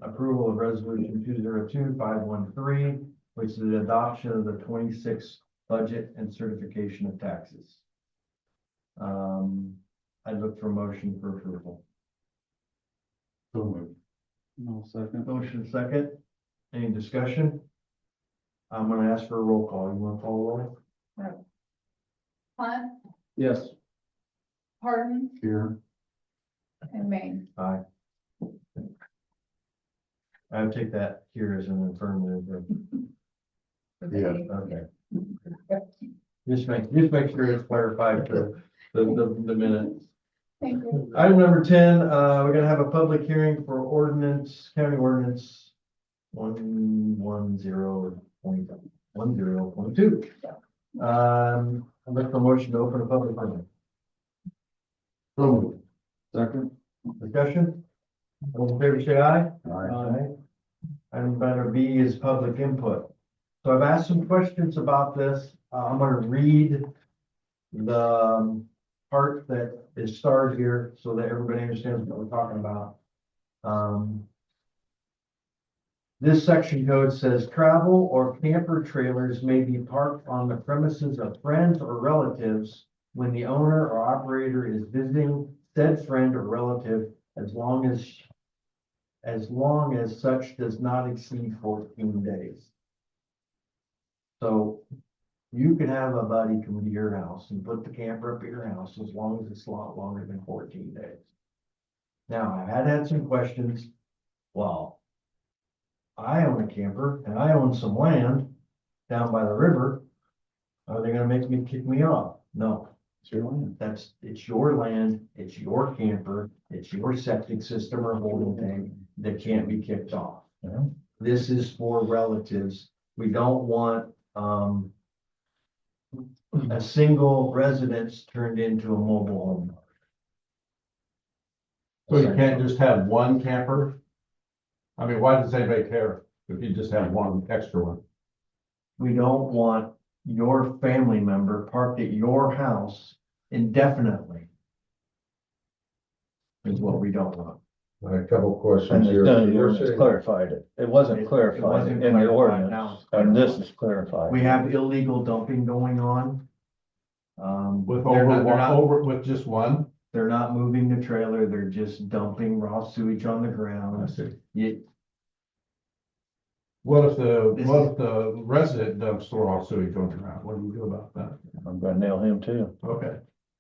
approval of resolution 202513, which is the adoption of the 26 budget and certification of taxes. I look for a motion for approval. no, second, Motion second. Any discussion? I'm gonna ask for a roll call. You want to call a roll? Hunt, yes. Harden, Here. and Maine. Aye. I would take that here as an affirmative. for the Yeah, eighth. Okay. Just make sure it's clarified for the minutes. Thank you. Item number 10, we're gonna have a public hearing for county ordinance 110.2. I look for a motion to open a public hearing. Second, Discussion? All in favor, say aye. Aye. Item number B is public input. So I've asked some questions about this. I'm gonna read the part that is starred here so that everybody understands what we're talking about. This section code says travel or camper trailers may be parked on the premises of friends or relatives when the owner or operator is visiting said friend or relative as long as such does not exceed 14 days. So you can have a buddy come to your house and put the camper up at your house as long as it's not longer than 14 days. Now, I've had some questions. Well, I own a camper and I own some land down by the river. Are they gonna kick me off? No. it's your land. It's your land, it's your camper, it's your septic system or holding tank that can't be kicked off. Yeah. This is for relatives. We don't want, a single residence turned into a mobile home. So you can't just have one camper? I mean, why does anybody care if you just have one extra one? We don't want your family member parked at your house indefinitely. Is what we don't want. A couple And questions the here. county You're ordinance saying- clarified it. It wasn't It clarified wasn't in the clarified, now ordinance, it's and this clarified. is clarified. We have illegal dumping going on. With with just one? They're not moving the trailer, they're just dumping raw sewage on the I ground. see. What if the resident dumps raw sewage on the ground? What do you do about that? I'm gonna nail him too. Okay,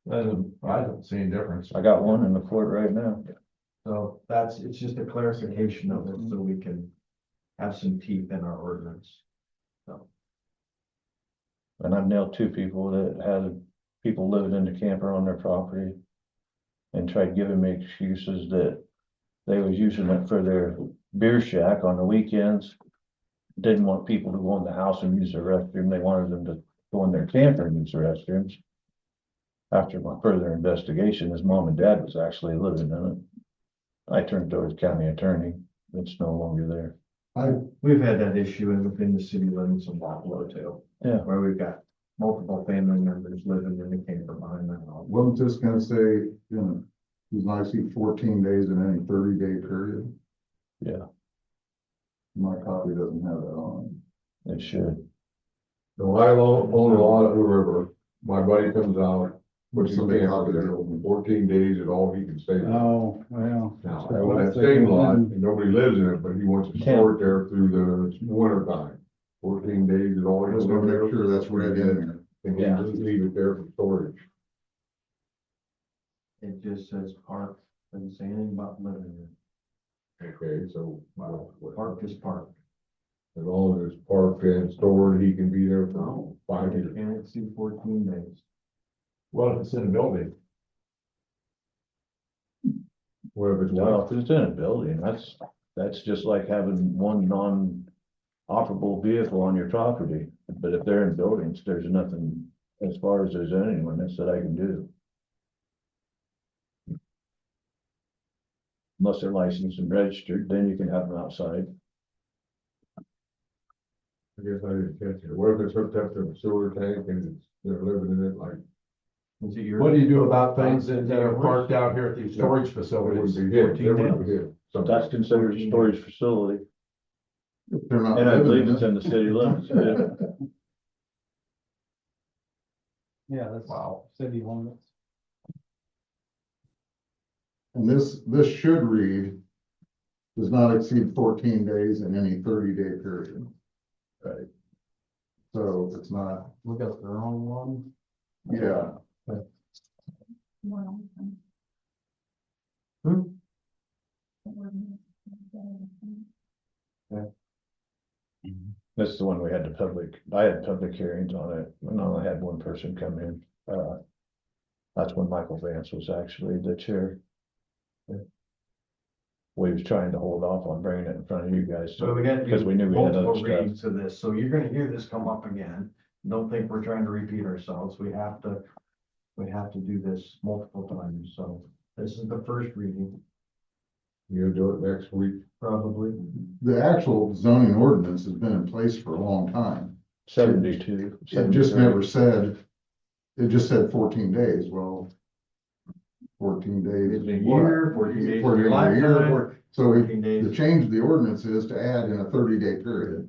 then I don't see any difference. I got one in the court right now. So it's just a clarification of it, so we can have some teeth in our ordinance. And I've nailed two people that had people living in the camper on their property. And tried giving me excuses that they was using it for their beer shack on the weekends. Didn't want people to go in the house and use their restroom. They wanted them to go in their camper and use the restrooms. After my further investigation, his mom and dad was actually living in it. I turned to his county attorney. It's no longer there. We've had that issue within the city limits of Buffalo too. Yeah. Where we've got multiple family members living in the camper behind the house. Wasn't this gonna say, you know, it was nice to see 14 days in any 30-day period? Yeah. My copy doesn't have that on. It should. No, I own a lot of the river. My buddy comes out, puts his Somebody camper copied there, it. 14 days is all he can stay there. Oh, well. Now, So I own that's that same like- lot, and nobody lives in it, but he wants to store it there through the winter time. 14 days is all. I he just can wanna live make there. sure that's read in there. And Yeah. just leave it there for storage. It just says park, doesn't say anything about living Okay, so, there. Park is park. as long as it's parked and stored, he can be there for 5 years. Can't exceed 14 days. What if it's in a building? What if it's Well, one? if it's in a building, that's just like having one non-operable vehicle on your property. But if they're in buildings, there's nothing, as far as there's anyone that I can do. Unless they're licensed and registered, then you can have them outside. I guess I didn't catch it. What if it's hooked up to a sewer tank and they're living in it like? Is it your? What do you do about things that are parked out here at these storage facilities? It would be hit, 14 it would days? be hit. So that's considered a storage facility, If they're not and I living believe in it's it. in the city limits. Yeah. Yeah, that's Wow. city limits. And this should read, does not exceed 14 days in any 30-day period. Right. So it's not, We got the wrong one. yeah, This is the one we had I had public hearings on it, and I only had one person come in. That's when Michael Vance was actually the chair. We was trying to hold off on bringing it in front of you guys, So we got. because we knew we had other multiple stuff. readings to this, so you're gonna hear this come up again. Don't think we're trying to repeat ourselves. We have to do this multiple times, so this is the first reading, You'll do it next week. probably. the actual zoning ordinance has been in place for a long time. 72. It just never said, it just said 14 days. Well, 14 days. It's a what? year, 14 days 14 of your days a year, lifetime, or- So 14 days. the change of the ordinance is to add in a 30-day period.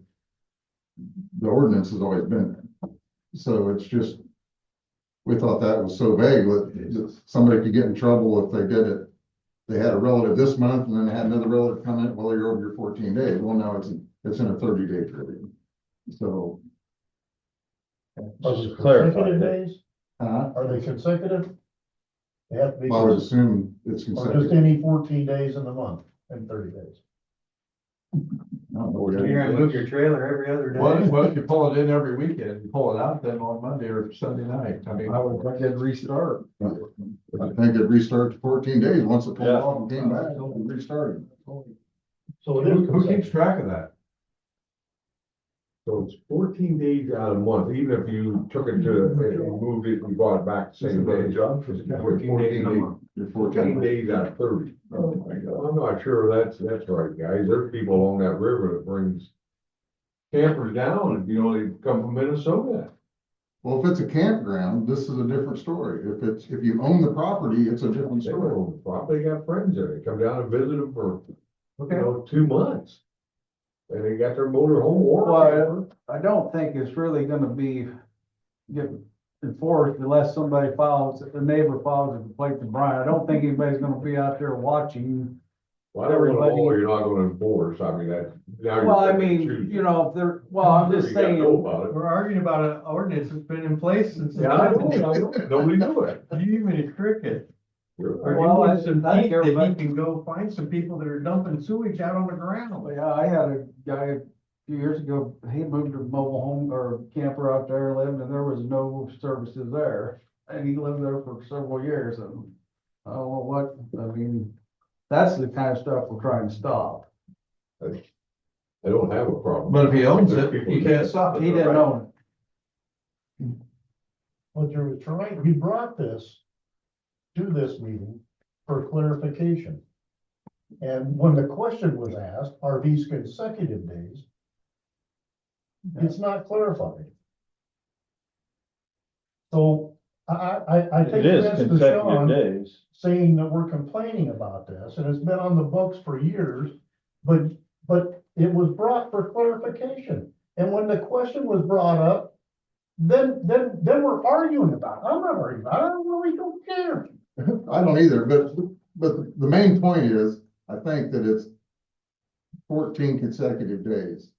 The ordinance has always been there. So it's just, we thought that was so vague that somebody could get in trouble if they did it. They had a relative this month and then they had another relative come in, well, you're over your 14 days. Well, now it's in a 30-day period. So, Are Just they clarify consecutive that. days? uh, Are they consecutive? They have to be, I would or assume it's just consecutive. any 14 days in the month and 30 days? I don't know what it You're gonna is. move your trailer every other day. Well, if you pull it in every weekend, you pull it out then on Monday or Sunday night. I mean, I would think it'd restart. I think it restarted to 14 days. Once it pulled Yeah. off and came back, it restarted. So it is. who keeps track of that? So it's 14 days out of a month, even if you took it to, and moved it, and brought it back the same day. It's 14 days, You're 14 days out of 30. Oh, my God. I'm not sure that's right, guys. There's people along that river that brings campers down and, they come from Minnesota. Well, if it's a campground, this is a different story. If you own the property, it's a different They story. don't probably got friends there. They come down and visit them for, Okay. 2 months. And they got their motor home or. Well, I don't think it's really gonna get enforced unless somebody a neighbor files a complaint to Brian. I don't think anybody's gonna be out there watching Well, I don't know, everybody. you're not gonna enforce, I mean, that. now you're Well, I picking and mean, choosing. you know, if they're, well, I'm just You gotta know saying, about it. We're arguing about an ordinance that's been in place since. Yeah, I know, nobody knew it. You even a cricket. Or Well, you I need some think teeth that everybody- he can go find some people that are dumping sewage out on the ground. yeah, I had a guy a few years ago, he moved to a mobile home or camper out there, lived, and there was no services there. And he lived there for several years, and I don't know what, I mean, that's the kind of stuff we're trying to stop. I don't have a problem. But if he owns There's it, people you that- can't stop it. He didn't right? own But you were trying, he brought this to this meeting for clarification. And when the question was asked, are these consecutive days? It's not clarified. So I It take is this to consecutive Sean days. saying that we're complaining about this, and it's been on the books for years, but it was brought for clarification. And when the question was brought up, then we're arguing about it. I'm not arguing about it. I really don't care. I don't either, but the main point is, I think that it's 14 consecutive days.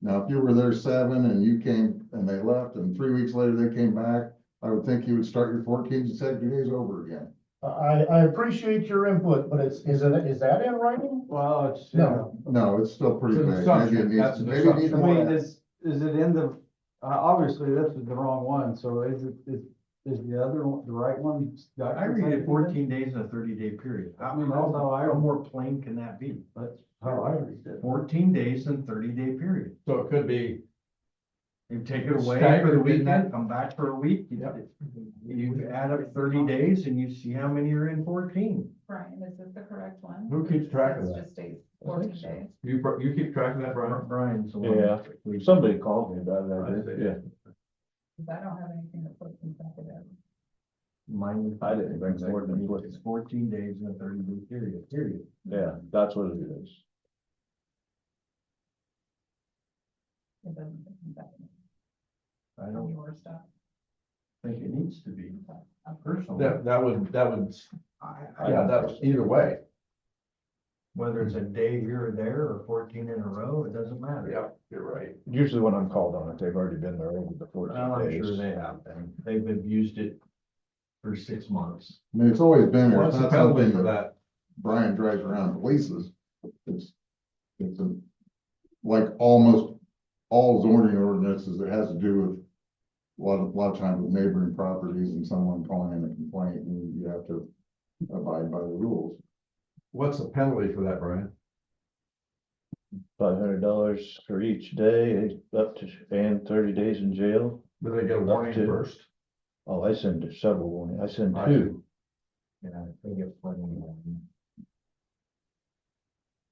Now, if you were there 7 and you came and they left and 3 weeks later they came back, I would think you would start your 14 consecutive days over again. I appreciate your input, but is that in writing? Well, it's, No. No, it's still pretty It's an vague. assumption. Maybe it That's needs, an maybe it needs I more. mean, is it in the, obviously, this is the wrong one, so is the other one, the right one? got I read it consecutive? 14 days in a 30-day period. I mean, that's how I, How more plain can that be? that's how I read it. 14 days in 30-day period. So it could be, You take it away Staggered for the within that- weekend, come back for a week. Yep. You add up 30 days and you see how many are in 14. Brian, is this the correct one? Who keeps track of This that? just states I 14 think so. days. you keep track of that, Brian? Brian's the one. Yeah. Somebody called me about it, I I did, see. yeah. Because I don't have anything that puts consecutive. Mine. I didn't bring the ordinance with It's me. 14 days in a 30-day period. Yeah, that's what it is. It doesn't say consecutive I on don't your stuff. think it needs to be personal, That would, yeah, that was either way. whether it's a day here or there or 14 in a row, it doesn't matter. Yep, you're right. Usually when I'm called on it, they've already been there over the Well, 14 I'm days. sure they have been. They've abused it for 6 months. I mean, it's always been there. What's It's the not penalty something for that that? Brian drives around and leases. It's like almost all zoning ordinances, it has to do with a lot of times with neighboring properties and someone calling in a complaint, and you have to abide by the rules. What's the penalty for that, Brian? $500 for each day, up to, and 30 days in jail. Do they get a warning to- first? Oh, I send several warnings, I send I 2. Yeah, I think it's plenty more.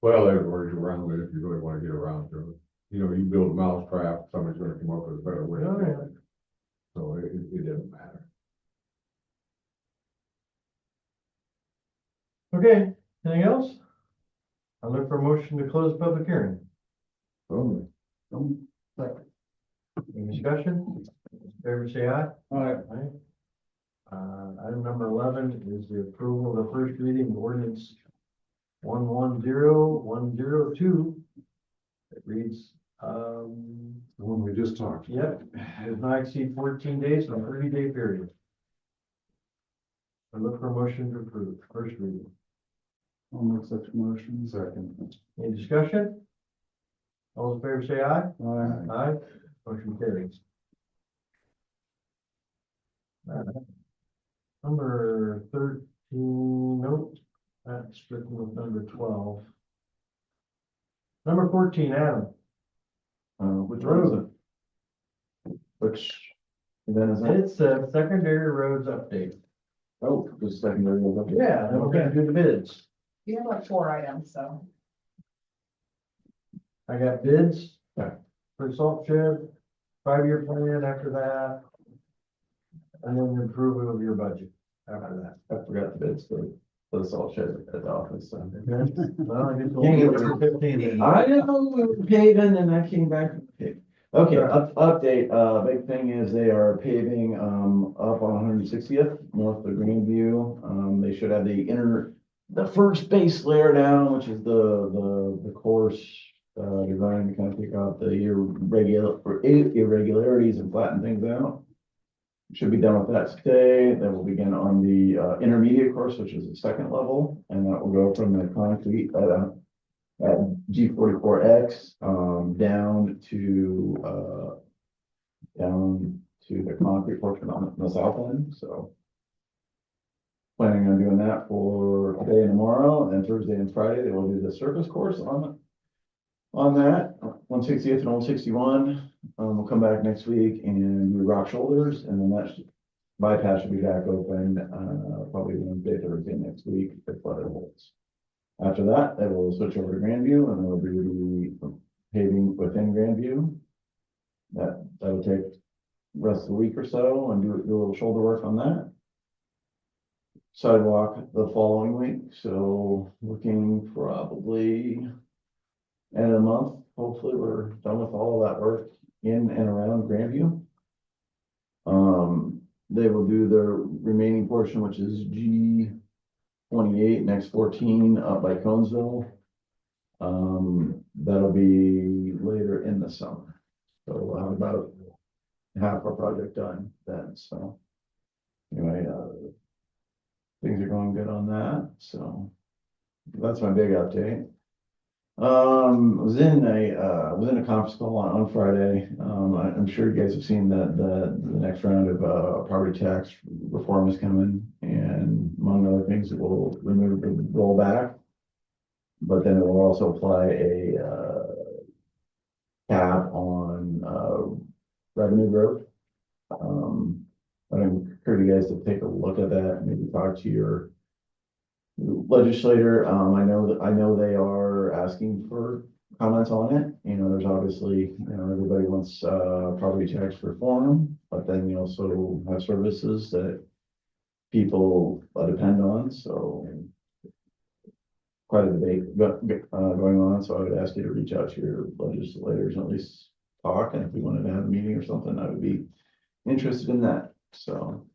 Well, there's words around it if you really wanna get around to it. You know, you build a mousetrap, somebody's gonna come up with a better way. to do it. So it doesn't matter. Okay, anything else? I look for a motion to close the public hearing. Only. Any discussion? Favor say aye. All right, Item number 11 is the approval of the first reading of ordinance 110102. It reads, The one we just talked. yep, does not exceed 14 days in a 30-day period. I look for a motion to approve first reading. I'll make such a motion. Second. Any discussion? All in favor say aye. All right. Aye, motion carries. Number 13, nope, that's stricken with number 12. Number 14, Adam. Which one is it? Which event is that? It's a secondary roads update. Oh, the secondary. one. Yeah, then we're gonna do the bids. You have like 4 items, so. I got bids for salt shed, 5-year plan after that. And then the approval of your budget after that. I forgot the bids for the salt shed at the office, so. Well, I guess Dang it. we'll do 15. I know, we were paving and I came back. from paving. Okay, update, big thing is they are paving, up on 160th, north of Greenview. They should have the the first base layer down, which is the course, designed to kind of pick out the irregularities and flatten things out. Should be done with that today. Then we'll begin on the intermediate course, which is the second level, and that will go from the concrete at G44X down to the concrete portion on the south end. So planning on doing that for today and tomorrow, and then Thursday and Friday they will do the surface course on that 160th and 161. We'll come back next week and do rock shoulders, and then that bypass should be back open, probably Wednesday, Thursday next week if weather holds. After that, they will switch over to Grandview, and then we'll do the paving within Grandview. That'll take the rest of the week or so, and do a little shoulder work on that. Sidewalk the following week, so looking probably end of the month. Hopefully we're done with all of that work in and around Grandview. They will do the remaining portion, which is G28, next 14 up by Conesville. That'll be later in the summer. So we'll have about half our project done then. So anyway, things are going good on that. So that's my big update. I was in a conference call on Friday. I'm sure you guys have seen that the next round of property tax reform is coming, and among other things, it will remove the rollback, but then it will also apply a cap on revenue growth. I encourage you guys to take a look at that, maybe talk to your legislator. I know they are asking for comments on it. You know, there's obviously, everybody wants property tax reform, but then you also have services that people depend on. So quite a debate going on. So I would ask you to reach out to your legislators and at least talk. And if we wanted to have a meeting or something, I would be interested in that. So.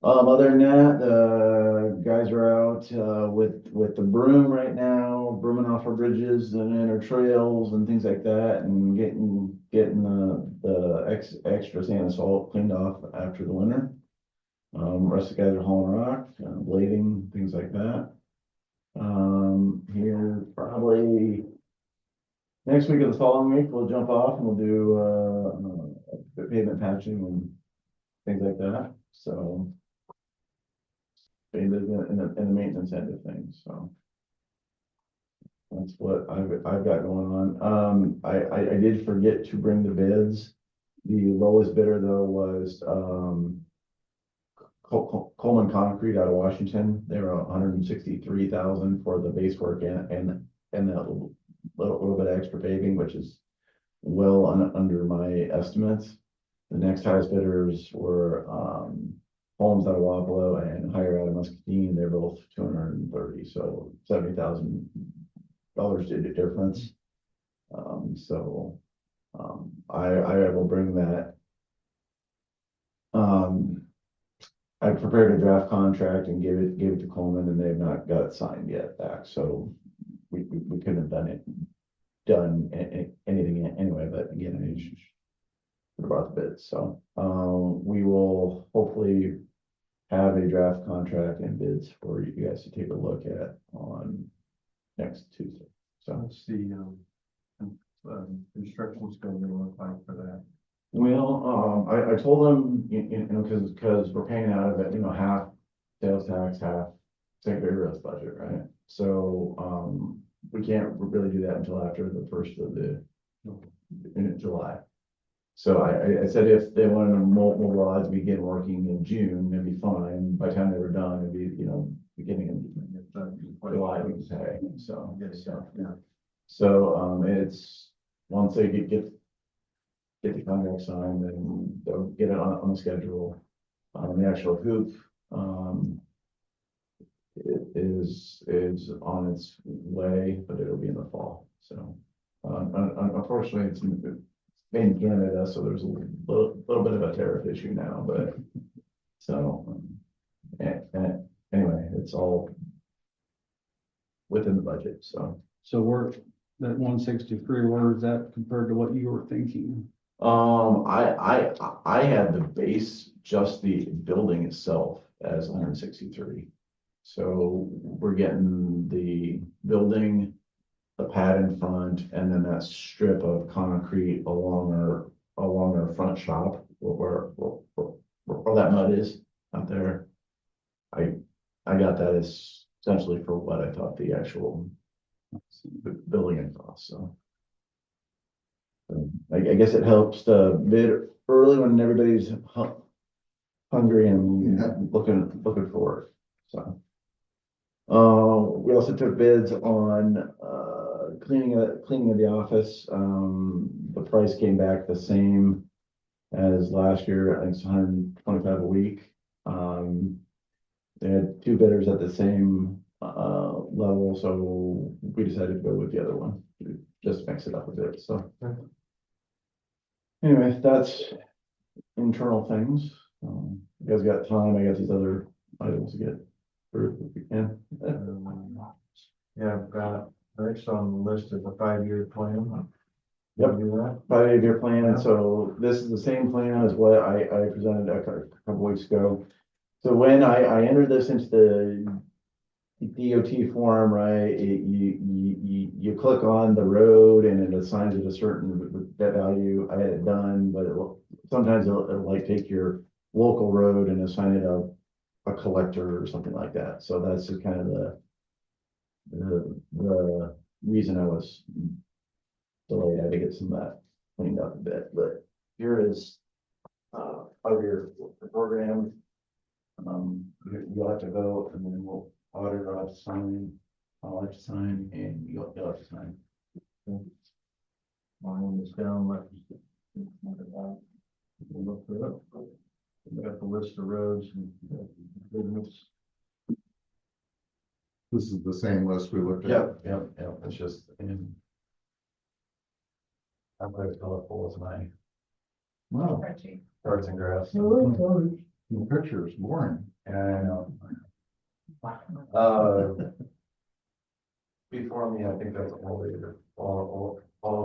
Other than that, the guys are out with the broom right now, brooming off our bridges and our trails and things like that, and getting the extra sand and salt cleaned off after the winter. Rest of the guys are hauling rock, blading, things like that. Here probably next week or the following week, we'll jump off and we'll do pavement patching and things like that. So. In the maintenance end of things, so that's what I've got going on. I did forget to bring the bids. The lowest bidder though was Coleman Concrete out of Washington. They were $163,000 for the base work and that little bit of extra paving, which is well under my estimates. The next highest bidders were Holmes out of Wapello and Higher out of Muscatine. They're both 230, so $70,000 difference. I will bring that. I prepared a draft contract and gave it to Coleman, and they've not got it signed yet back. So we couldn't have done anything anyway. But again, I should have brought the bids. So we will hopefully have a draft contract and bids for you guys to take a look at on next Tuesday. So What's the construction schedule look like for that? well, I told them, because we're paying out of it, half sales tax, half secondary roads budget, right? So we can't really do that until after the first of in July. So I said if they wanted to mobilize, begin working in June, it'd be fine. By the time they were done, it'd be, beginning of July, we could say. So it's, once they get the contract signed, then they'll get it on the schedule. The actual hoop it is on its way, but it'll be in the fall. So unfortunately, it's in Canada, so there's a little bit of a tariff issue now, but so anyway, it's all within the budget, so. So we're, that 163, where is that compared to what you were thinking? I had the base, just the building itself as 163. So we're getting the building, the pad in front, and then that strip of concrete along our front shop where that mud is out there. I got that as essentially for what I thought the actual building and cost, so. I guess it helps to bid early when everybody's hungry and looking for work, so. We also took bids on, cleaning of the office. The price came back the same as last year. I think it's 125 a week. They had two bidders at the same, level, so we decided to go with the other one, just mix it up a bit, so. Anyway, that's internal things. You guys got time, I got these other items to get through if we can. Yeah, I've got, next on the list is a 5-year plan. Yep. Do that. 5-year plan, so this is the same plan as what I presented a couple weeks ago. So when I entered this into the DOT form, right, you click on the road and it assigns it a certain value. I had it done, but sometimes it'll like take your local road and assign it a collector or something like that. So that's just kind of the reason I was delayed. I had to get some of that cleaned up a bit, but here is of your program. You'll have to vote, and then we'll auditor will have to sign, I'll have to sign, and you'll have to sign. Mine is down, we'll look through it. We got the list of roads and business. This is the same list we looked at. Yep, it's just, and I'm very colorful with my Wow, Spreadsheet. cards and graphs. the picture is boring. And I know. Before me, I think that's all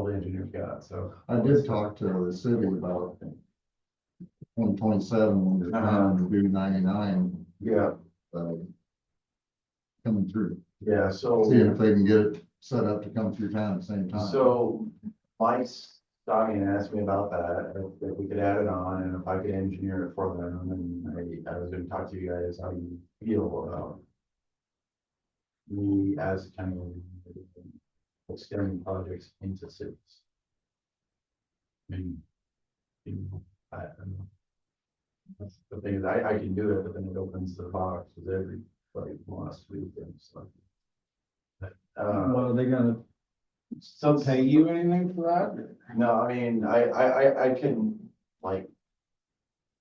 the engineers got, so. I did talk to the city about 2027 when they're trying to do 99, Yeah, coming through, yeah, so. seeing if they can get it set up to come through town at the same time. So Mike stopped me and asked me about that, if we could add it on and if I could engineer it for them. And I was gonna talk to you guys, how you feel about me as kind of extending projects into cities. I mean, I don't know. That's the thing is, I can do it, but then it opens the box with everybody who wants to do things like. Well, are they gonna So pay you anything for that? No, I mean, I can, like,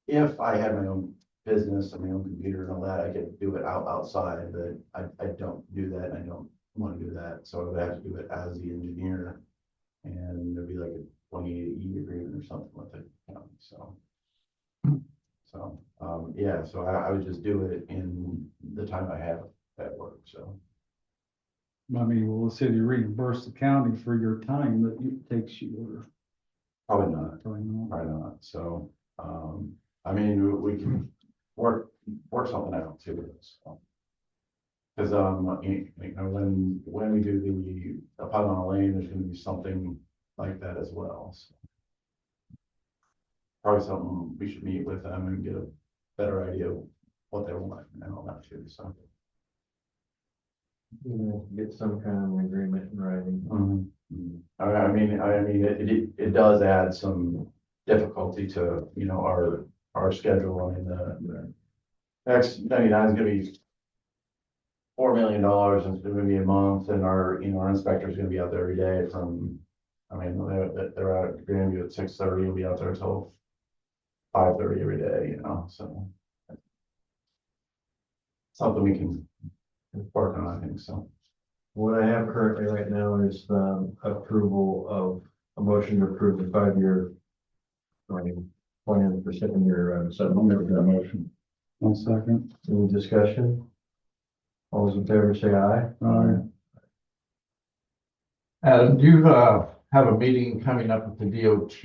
if I had my own business and my own computer and all that, I could do it outside, but I don't do that, and I don't want to do that, so I would have to do it as the engineer. And there'd be like a 28E agreement or something with it, so. Yeah, so I would just do it in the time I have at work, so. I mean, will the city reimburse the county for your time that it takes you, or Probably not. probably not? Probably not, so, I mean, we can work something out too, so. Cause, you know, when we do the Pylon Lane, there's gonna be something like that as well, so. Probably something we should meet with them and get a better idea of what they want and all that too, so. Get some kind of agreement in writing. I mean, it does add some difficulty to, you know, our schedule. I mean, the X-99 is gonna be $4 million, and it's gonna be a month, and our inspector's gonna be out there every day from, I mean, they're out at Grandview at 6:30, we'll be out there till 5:30 every day, so. Something we can work on, I think, so. What I have currently right now is approval of a motion to approve the 5-year plan for 7-year I'll settlement. make that motion. 1 second. Any discussion? All those in favor say aye. Aye. Adam, do you, have a meeting coming up with the DOT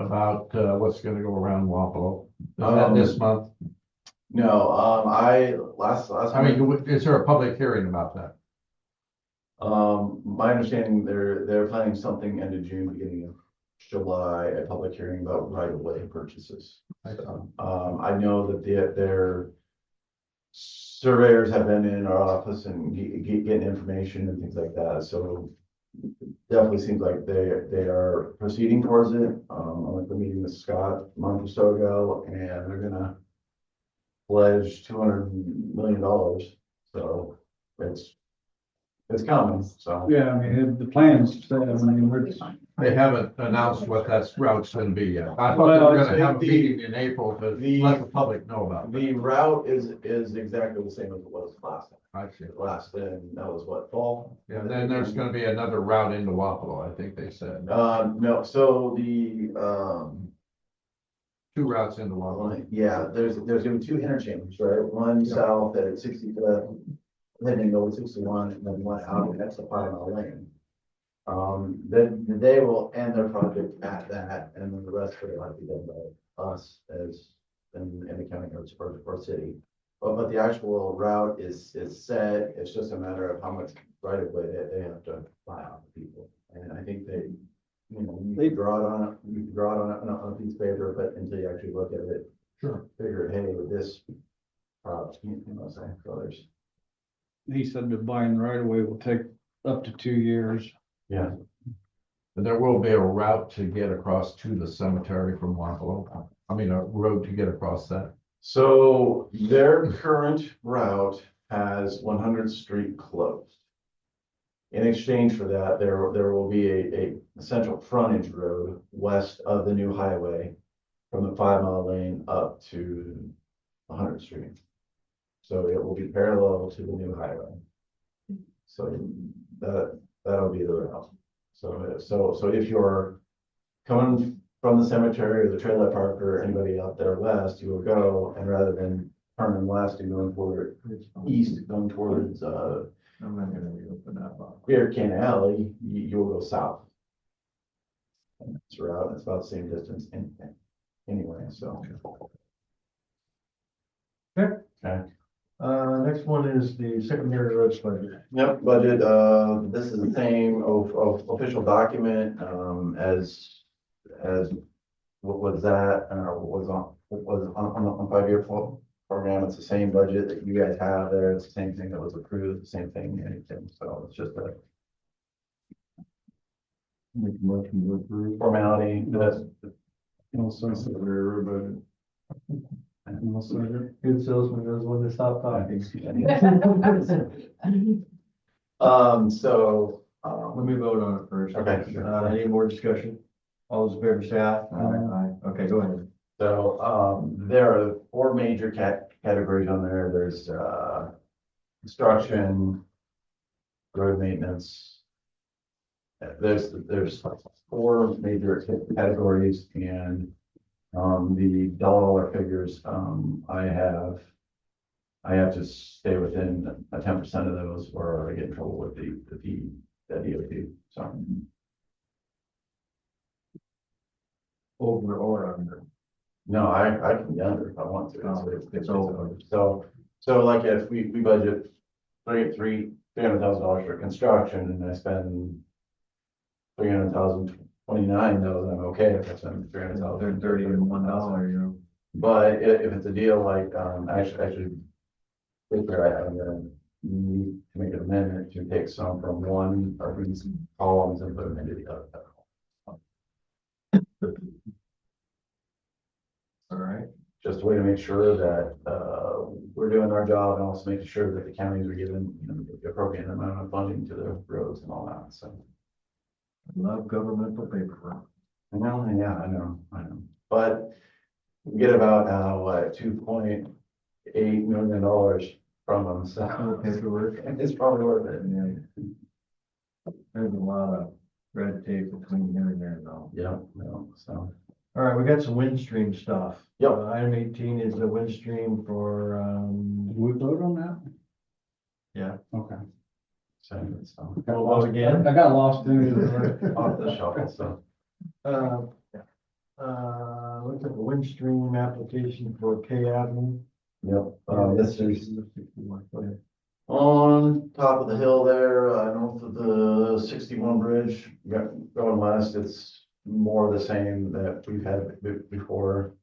about, what's gonna go around Wapello? Is that this month? No, last I mean, is there a public hearing about that? My understanding, they're planning something end of June, beginning of July, a public hearing about right-of-way purchases. So, I know that their surveyors have been in our office and getting information and things like that, so definitely seems like they are proceeding towards it. I went to a meeting with Scott a month or so ago, and they're gonna pledge $200 million, so it's coming, so. Yeah, I mean, the plans, I mean, we're, They haven't announced what that route's gonna be yet. I thought they Well, were gonna have a the- meeting in April to let the public know about it. The route is exactly the same as it was last time. I see. Last, then that was what, fall? Yeah, then there's gonna be another route into Wapello, I think they said. No, so Two routes into Wapello. yeah, there's gonna be two interchanges, right? One south at 65th, heading over 61, and then one out, and that's the 5-mile lane. Then they will end their project at that, and then the rest of it might be done by us as in the county or city. But the actual route is set, it's just a matter of how much right of way they have to buy off the people. And I think they, you can draw it on, on a piece of paper, but until you actually look at it. Sure. Figure, hey, with this product, you know, saying, so there's. he said that buying the right of way will take up to 2 years. Yeah. But there will be a route to get across to the cemetery from Wapello. I mean, a road to get across that. So their current route has 100th Street closed. In exchange for that, there will be a central frontage road west of the new highway from the 5-mile lane up to 100th Street. So it will be parallel to the new highway. So that'll be the route. So if you're coming from the cemetery or the trailer park or anybody out there west, you will go, and rather than turning west and going toward east, going towards I'm not gonna reopen that up. Bear Can Alley, you will go south. And that's route, it's about the same distance anyway, so. Okay. Okay. Next one is the secondary roads budget. Yep, budget, this is the same official document, as what was that, was on 5-year program. It's the same budget that you guys have there. It's the same thing that was approved, the same thing, anything. So it's just a Make a motion to approve. formality. That's, Also, Secondary road also, Good salesman knows when to stop talking. Let me vote on it first. Okay, sure. Any more discussion? All those in favor say aye. Aye. Okay, go ahead. So, there are 4 major categories on there. There's, construction, road maintenance. There's 4 major categories, and, the dollar figures, I have to stay within a 10% of those, or I get in trouble with the DOT, so. Over or under. No, I can be under if I want to. It's over. So like if we budget $300,000 for construction, and I spend 300,000, 29,000, I'm okay if I spend 300,000. $131, you know. But if it's a deal like, actually, I'm gonna need to make an amendment to take some from one of these columns and put them into the other. All right. Just a way to make sure that, we're doing our job, and also making sure that the counties are given, the appropriate amount of funding to the roads and all that, so. Love governmental paperwork. Well, yeah, I know, but we get about, what, $2.8 million from them, so. Paperwork. It's probably worth it. Yeah. There's a lot of red tape between here and there though. Yeah, no, so. All right, we got some Windstream stuff. Yep. Item 18 is the Windstream for, did we vote on that? yeah. Okay. So, Well, again, I got lost in it. off the shuffle, so. look at the Windstream application for K Avenue. Yep, this is 61, go ahead. on top of the hill there, north of the 61 bridge. Going west, it's more of the same that we've had before.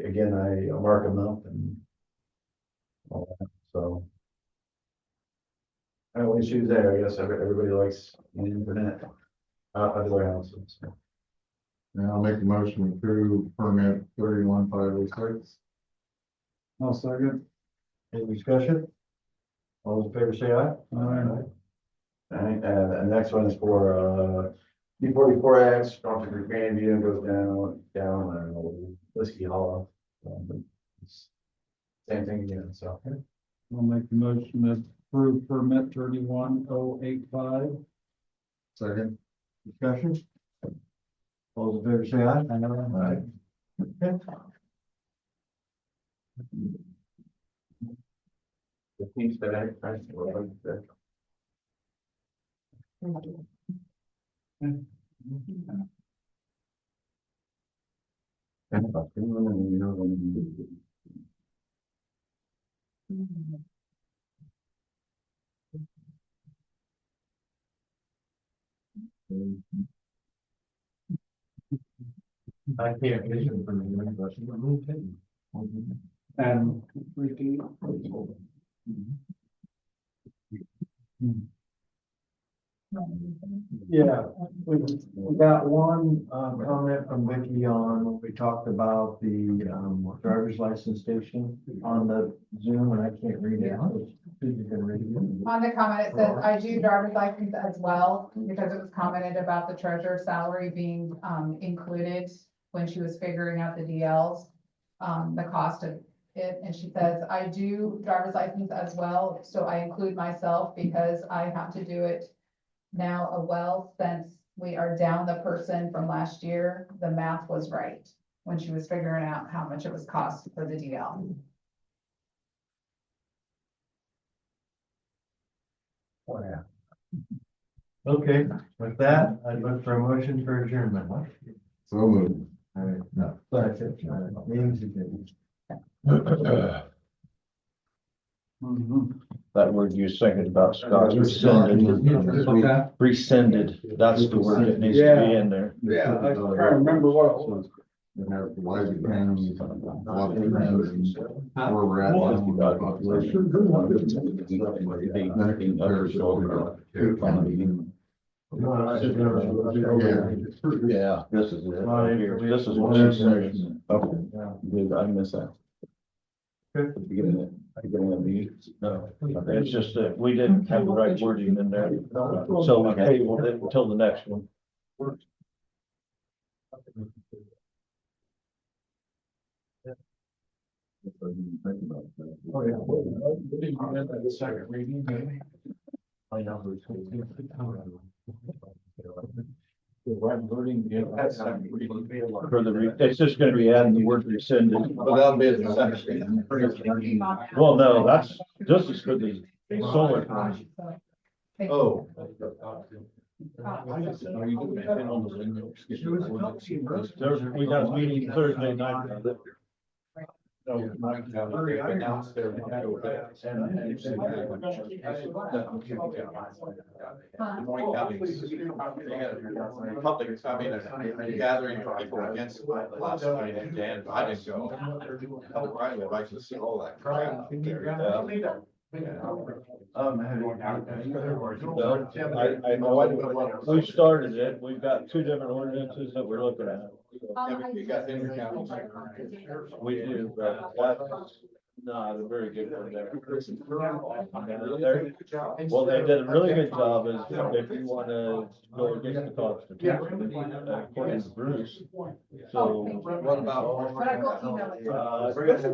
Again, I mark them up and all that, so. No issues there. I guess everybody likes the internet out of their houses. So. And I'll make a motion to approve permit 31506. I'll second. Any discussion? All those in favor say aye. Aye. Alright, the next one is for, D44X, Dr. Grandview goes down, I don't know, Whiskey Hollow. It's Same thing again, so. I'll make the motion to approve permit 31085. Second. Discussion? All those in favor say aye. Aye. Okay. The piece that I I can't vision from the. And repeat. Yeah, we got one, comment from Vicky on, what we talked about the, driver's license station on the Zoom, and I can't read it. You can read it. On the comment, it says, I do driver's license as well, because it was commented about the treasurer's salary being, included when she was figuring out the DLs, the cost of it, and she says, I do driver's license as well, so I include myself because I have to do it now since we are down the person from last year, the math was right when she was figuring out how much it was cost for the DL. Oh, yeah. Okay, with that, I'd look for a motion for adjournment. So moved. All right, no, that's it. Meeting's adjourned. That word you was thinking about, Scott, rescinded. Rescinded, that's the word that needs to be in there. Yeah, I can't remember what it was. And there, Louisa County, a lot of things, where we're at. Yeah, this is it, right here. This is what she said. Okay, did I miss that? Good. Beginning of the meeting. No, it's just that we didn't have the right wording in there, so we tabled it until the next one. Oh, yeah. Second reading, maybe. I know. For the, it's just gonna be adding the word rescinded. Well, that'll be the second reading. Well, no, that's, this is for the solar. Oh. We got a meeting Thursday night. Public, I mean, a gathering of people against last night, and Dan, I didn't go. Right, I'd like to see all that crowd. I know, we started it, we've got two different ordinances that we're looking at. You got Henry County. We do, but that's not a very good one there. Well, they did a really good job is if you wanna go against the Constitution, according to Bruce. So. What about? But I will email it.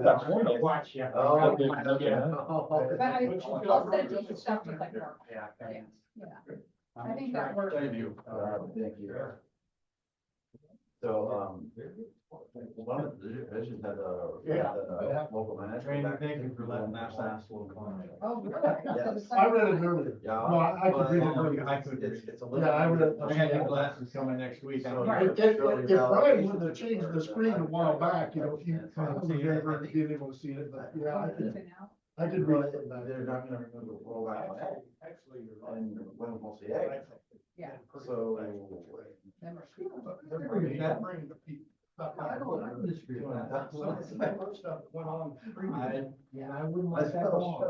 That's one of them. Oh. They can look at. But I will send you stuff just like normal. Yeah. I think that works. Thank you. Thank you. So, One of the divisions had Yeah. local manager. Randy, thank you for letting that last little comment. Oh, really? Yes. I read it earlier. Yeah. No, I could read it Well, earlier. I could It's a Yeah, I read it. I got new glasses coming next week. So- If Brian wouldn't have changed the screen a while back, you know, if you kind of never been able to see it, but yeah, I could read it. They're not gonna remove the roll back on egg, Actually, you're and when we'll see egg. Yeah. So. I don't disagree with that. Stuff went on. I wouldn't like that at all.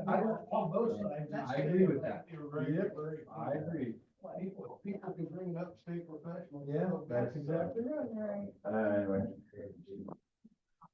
I don't, on both sides. I agree with that. You're right. I agree. People can bring it up, stay professional. Yeah, that's exactly right. Anyway.